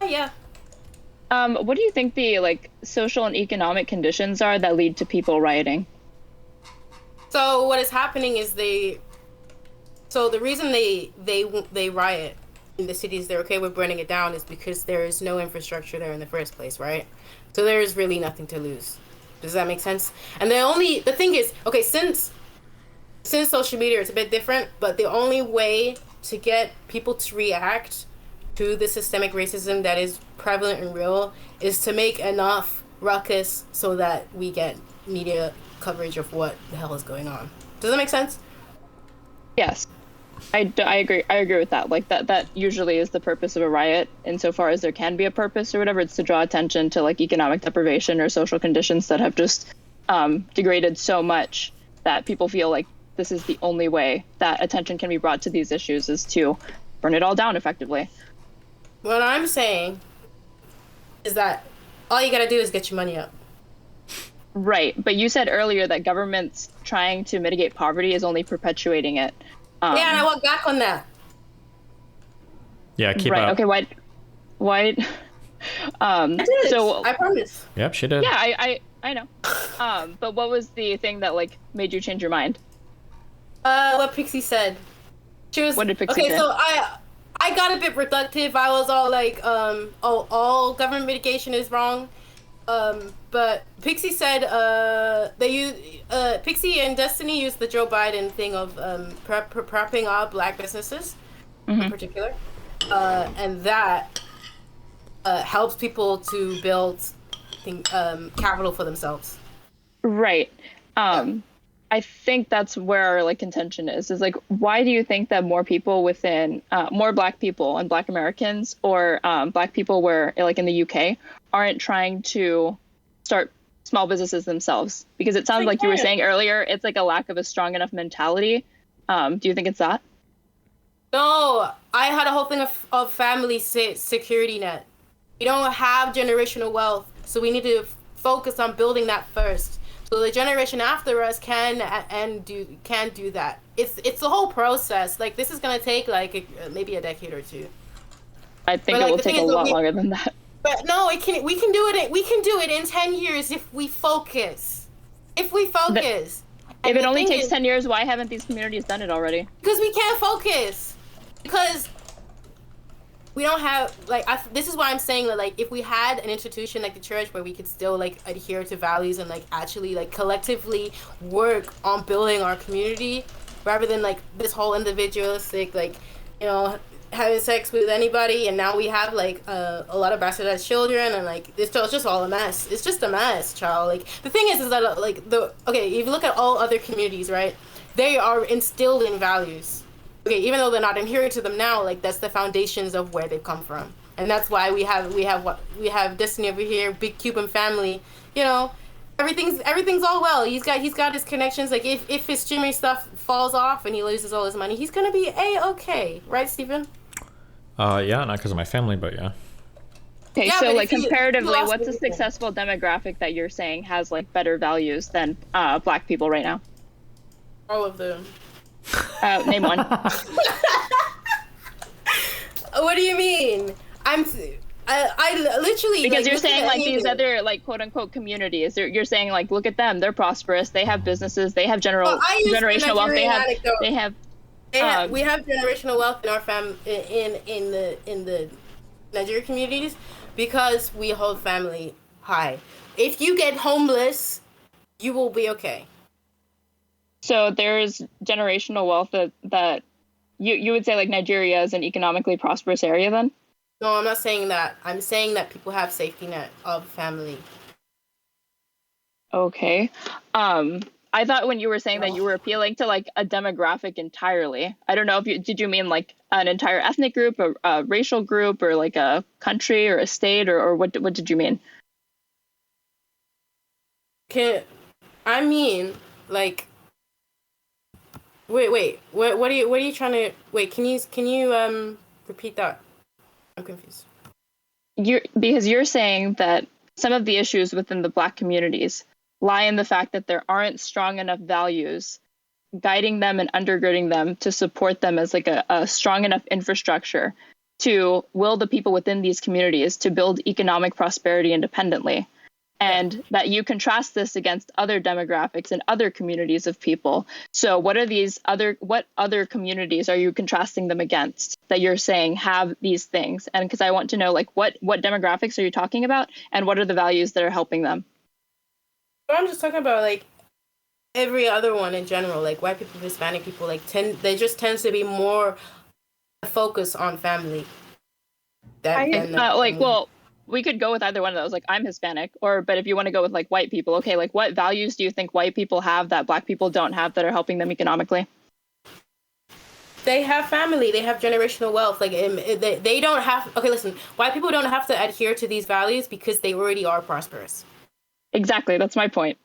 Yeah. What do you think the like social and economic conditions are that lead to people rioting? So what is happening is so the reason they riot in the cities they're okay with burning it down is because there is no infrastructure there in the first place, right? So there is really nothing to lose. Does that make sense? And the thing is, okay, since social media it's a bit different, but the only way to get people to react to the systemic racism that is prevalent and real is to make enough ruckus so that we get media coverage of what the hell is going on. Does that make sense? Yes, I agree. I agree with that. Like that usually is the purpose of a riot, insofar as there can be a purpose or whatever. It's to draw attention to like economic deprivation or social conditions that have just degraded so much that people feel like this is the only way that attention can be brought to these issues is to burn it all down effectively. What I'm saying is that all you gotta do is get your money up. Right, but you said earlier that governments trying to mitigate poverty is only perpetuating it. Yeah, and I walk back on that. Yeah, keep right. up. Okay. Why? I did. So I promise. Yep, she did. yeah, I know. But what was the thing that like made you change your mind? What Pixie said. She was What did Pixie okay. say? So I got a bit reductive. I was all like, all government mitigation is wrong. But Pixie said, Pixie and Destiny used the Joe Biden thing of propping up black businesses in particular, and that helps people to build capital for themselves. Right. I think that's where our like contention is like, why do you think that more people within more black people and black Americans or black people where like in the UK aren't trying to start small businesses themselves? Because it sounds like you were saying earlier, it's like a lack of a strong enough mentality. Do you think it's that? No, I had a whole thing of family security net. We don't have generational wealth, so we need to focus on building that first. So the generation after us can do that. It's the whole process. Like, this is gonna take like maybe a decade or two. I think it will take a lot longer than that. But no, we can do it in 10 years if we focus. If it only takes 10 years, why haven't these communities done it already? Because we can't focus. Because we don't have, like, this is why I'm saying that, like, if we had an institution like the church where we could still, like, adhere to values and, like, actually, like, collectively work on building our community rather than, like, this whole individualistic, like, you know, having sex with anybody, and now we have like a lot of bastardized children, and like it's just all a mess. It's just a mess, child. Like, the thing is that like if you look at all other communities, right, they are instilled in values. Okay, even though they're not adhering to them now, like that's the foundations of where they've come from, and that's why we have Destiny over here, big Cuban family. You know, everything's all well. He's got his connections. Like if his streaming stuff falls off and he loses all his money, he's gonna be okay, right, Stephen? Yeah, not because of my family, but yeah. Okay, yeah, so like comparatively, what's a successful demographic that you're saying has like better values than Black people right now? All of them. Name one. What do you mean? I literally, because like, you're saying like these other like quote unquote communities. You're saying like, look at them, they're prosperous, they have businesses, they have generational wealth, we have generational wealth in our in the Nigerian communities because we hold family high. If you get homeless, you will be okay. So there's generational wealth that you would say like Nigeria is an economically prosperous area then? No, I'm not saying that. I'm saying that people have safety net of family. Okay. I thought when you were saying that you were appealing to like a demographic entirely. I don't know if did you mean like an entire ethnic group, or a racial group, or like a country or a state, or what did you mean? I mean like wait, what are you trying to can you repeat that? I'm confused. Because you're saying that some of the issues within the Black communities lie in the fact that there aren't strong enough values guiding them and undergirding them to support them as like a strong enough infrastructure to will the people within these communities to build economic prosperity independently. And that you contrast this against other demographics and other communities of people. So what other communities are you contrasting them against that you're saying have these things? And because I want to know like what demographics are you talking about, and what are the values that are helping them? I'm just talking about like every other one in general, like white people, Hispanic people, like they just tends to be more focused on family. Well, we could go with either one of those. Like, I'm Hispanic, but if you want to go with like white people, okay, like what values do you think white people have that Black people don't have that are helping them economically? They have family. They have generational wealth. Like they don't have. Okay, listen. White people don't have to adhere to these values because they already are prosperous. Exactly. That's my point.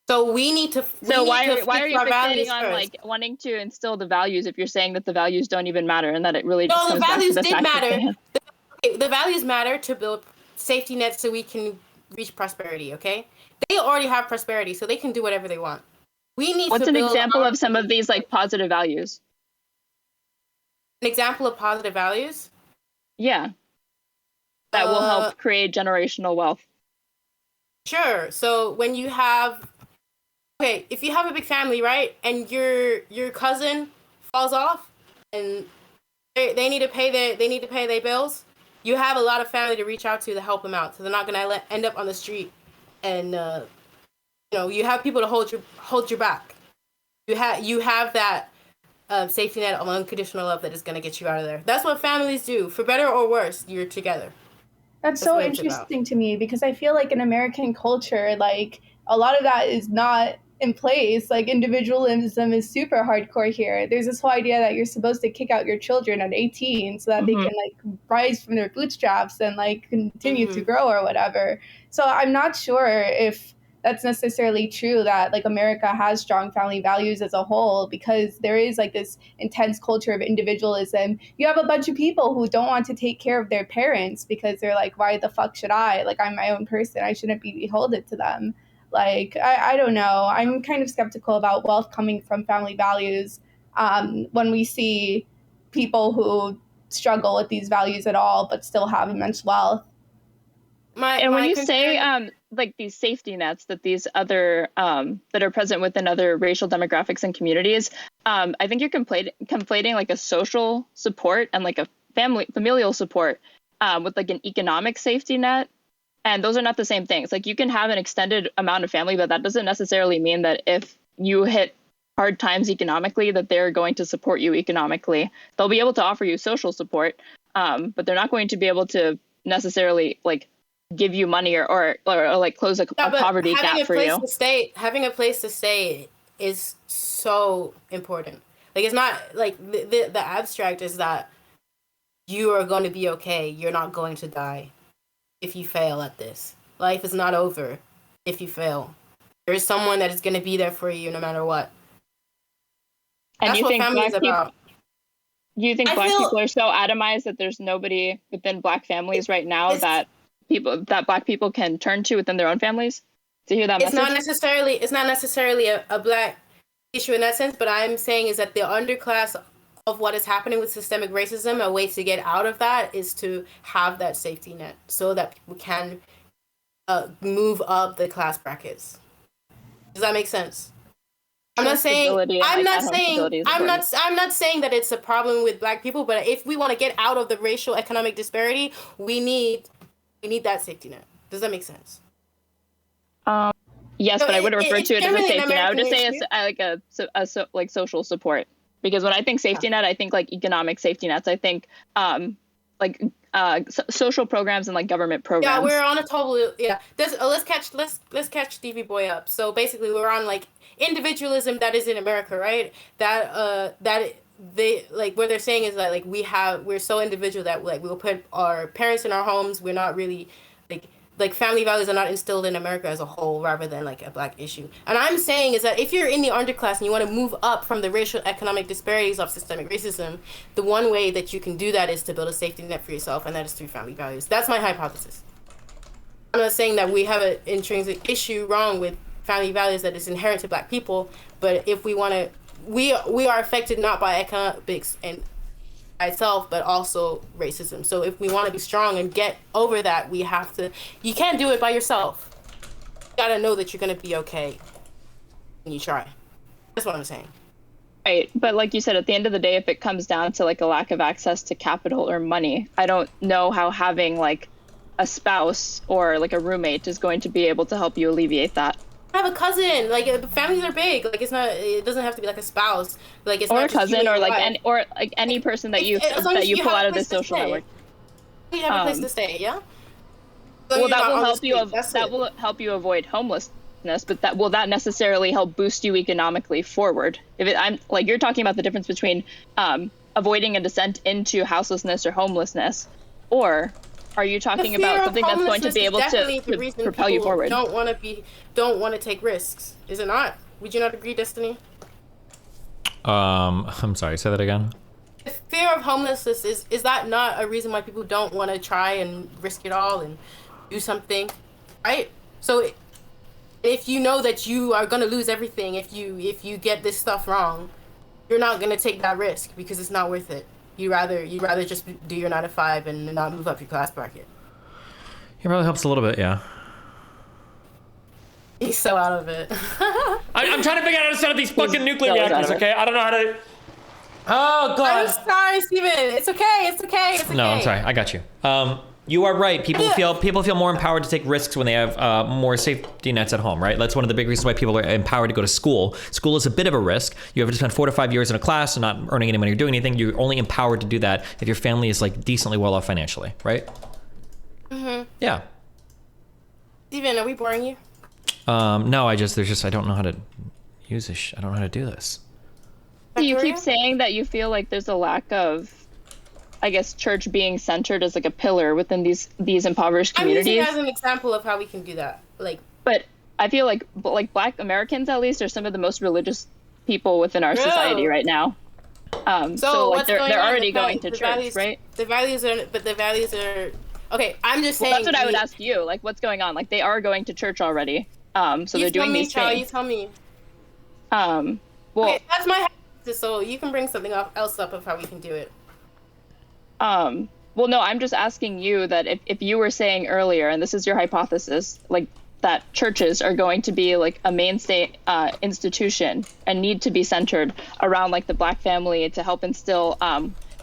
So we need to. Why are you fixating on like wanting to instill the values if you're saying that the values don't even matter and that it really just comes back to the fact that the values matter to build safety nets so we can reach prosperity. Okay, they already have prosperity, so they can do whatever they want. We need. What's an example of some of these like positive values? An example of positive values? Yeah, that will help create generational wealth. Sure. So when you have, if you have a big family, right, and your cousin falls off, and they need to pay their bills, you have a lot of family to reach out to help them out, so they're not gonna end up on the street, and you have people to hold your back. You have that safety net of unconditional love that is gonna get you out of there. That's what families do, for better or worse. You're together. That's so interesting to me, because I feel like in American culture, like a lot of that is not in place. Like individualism is super hardcore here. There's this whole idea that you're supposed to kick out your children at 18 so that they can like rise from their bootstraps and like continue to grow or whatever. So I'm not sure if that's necessarily true that like America has strong family values as a whole, because there is like this intense culture of individualism. You have a bunch of people who don't want to take care of their parents because they're like, why the fuck should I? Like, I'm my own person. I shouldn't be beholden to them. Like, I don't know. I'm kind of skeptical about wealth coming from family values when we see people who struggle with these values at all but still have immense wealth. And when you say like these safety nets that these other that are present within other racial demographics and communities, I think you're conflating like a social support and like a familial support with like an economic safety net. And those are not the same things. Like you can have an extended amount of family, but that doesn't necessarily mean that if you hit hard times economically, that they're going to support you economically. They'll be able to offer you social support, but they're not going to be able to necessarily like give you money or like close a poverty gap for you. Having a place to stay is so important. Like it's not like the abstract is that you are going to be okay. You're not going to die if you fail at this. Life is not over if you fail. There is someone that is going to be there for you no matter what. And that's you what think family is about. You think Black people are so atomized that there's nobody within Black families right now that Black people can turn to within their own families to hear that message? It's not necessarily a Black issue in that sense, but I'm saying is that the underclass of what is happening with systemic racism, a way to get out of that is to have that safety net so that people can move up the class brackets. Does that make sense? I'm not saying that it's a problem with Black people, but if we want to get out of the racial economic disparity, we need that safety net. Does that make sense? Yes, but I wouldn't refer to it as a safety net. I would just say it's like social support. Because when I think safety net, I think like economic safety nets. I think social programs and like government programs. Yeah, we're on a total let's catch Stevie Boy up. So basically, we're on like individualism that is in America, right? That they like what they're saying is that like we're so individual that like we'll put our parents in our homes. We're not really like family values are not instilled in America as a whole rather than like a Black issue. And I'm saying is that if you're in the underclass and you want to move up from the racial economic disparities of systemic racism, the one way that you can do that is to build a safety net for yourself, and that is through family values. That's my hypothesis. I'm not saying that we have an intrinsic issue wrong with family values that is inherent to Black people, but if we want to, we are affected not by economics and itself, but also racism. So if we want to be strong and get over that, we have to. You can't do it by yourself. You gotta know that you're gonna be okay when you try. That's what I'm saying. Right, but like you said, at the end of the day, if it comes down to like a lack of access to capital or money, I don't know how having like a spouse or like a roommate is going to be able to help you alleviate that. I have a cousin. Like families are big. Like it's not. It doesn't have to be like a spouse. Like it's or not a cousin just or like any person that you pull out of this social network. You have a place to stay. Yeah. So well, that will help you. That will help you avoid homelessness. But will that necessarily help boost you economically forward? I'm like you're talking about the difference between avoiding a descent into houselessness or homelessness, or are you talking about something that's going to be able to propel you forward? Don't want to take risks. Is it not? Would you not agree, Destiny? I'm sorry. Say that again. The fear of homelessness is that not a reason why people don't want to try and risk it all and do something, right? So if you know that you are gonna lose everything if you get this stuff wrong, you're not gonna take that risk because it's not worth it. You'd rather just do your 9 to 5 and not move up your class bracket. It really helps a little bit, yeah. He's so out of it. I'm trying to figure out how to set up these fucking nuclear reactors, okay? I don't know how to... Oh, God. I'm sorry, Steven. It's okay. No, I'm sorry. I got you. You are right. People feel more empowered to take risks when they have more safety nets at home, right? That's one of the big reasons why people are empowered to go to school. School is a bit of a risk. You have to spend 4 to 5 years in a class and not earning any money or doing anything. You're only empowered to do that if your family is like decently well off financially, right? Mm-hmm. Yeah. Steven, are we boring you? No, I don't know how to use this. I don't know how to do this. You keep saying that you feel like there's a lack of, I guess, church being centered as like a pillar within these impoverished communities. I'm using it as an example of how we can do that. Like, but I feel like Black Americans at least are some of the most religious people within our society right now. So like they're already going to church, right? The values are okay. I'm just saying. That's what I would ask you. Like, what's going on? Like, they are going to church already. So they're doing these things. You tell me. Well, okay, that's my hypothesis. So you can bring something else up of how we can do it. Well, no, I'm just asking you that if you were saying earlier, and this is your hypothesis, like that churches are going to be like a mainstay institution and need to be centered around like the Black family to help instill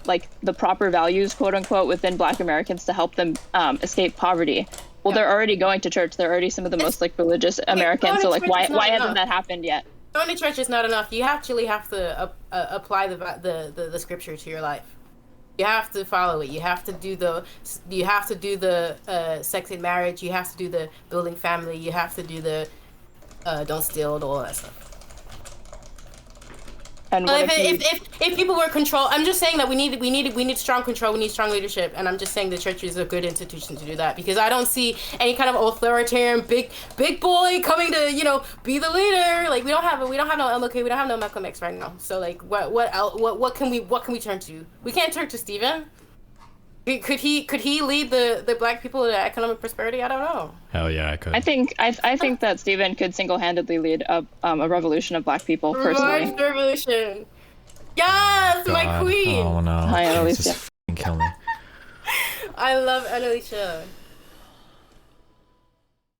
like the proper values, quote unquote, within Black Americans to help them escape poverty. Well, they're already going to church. They're already some of the most like religious Americans. So like, why hasn't that happened yet? Going to church is not enough. You actually have to apply the scripture to your life. You have to follow it. You have to do the sex and marriage. You have to do the building family. You have to do the don't steal, all that stuff. And if people were controlled, I'm just saying that we need strong control. We need strong leadership, and I'm just saying the church is a good institution to do that, because I don't see any kind of authoritarian big boy coming to be the leader. Like we don't have no MLK, we don't have no Malcolm X right now. So like what can we turn to? We can't turn to Stephen. Could he lead the Black people to economic prosperity? I don't know. Hell yeah, I could. I think that Stephen could single-handedly lead a revolution of Black people personally. Revolution. Yes, my queen. Oh no. Hi, Annalisa. Just kill me. I love Annalisa.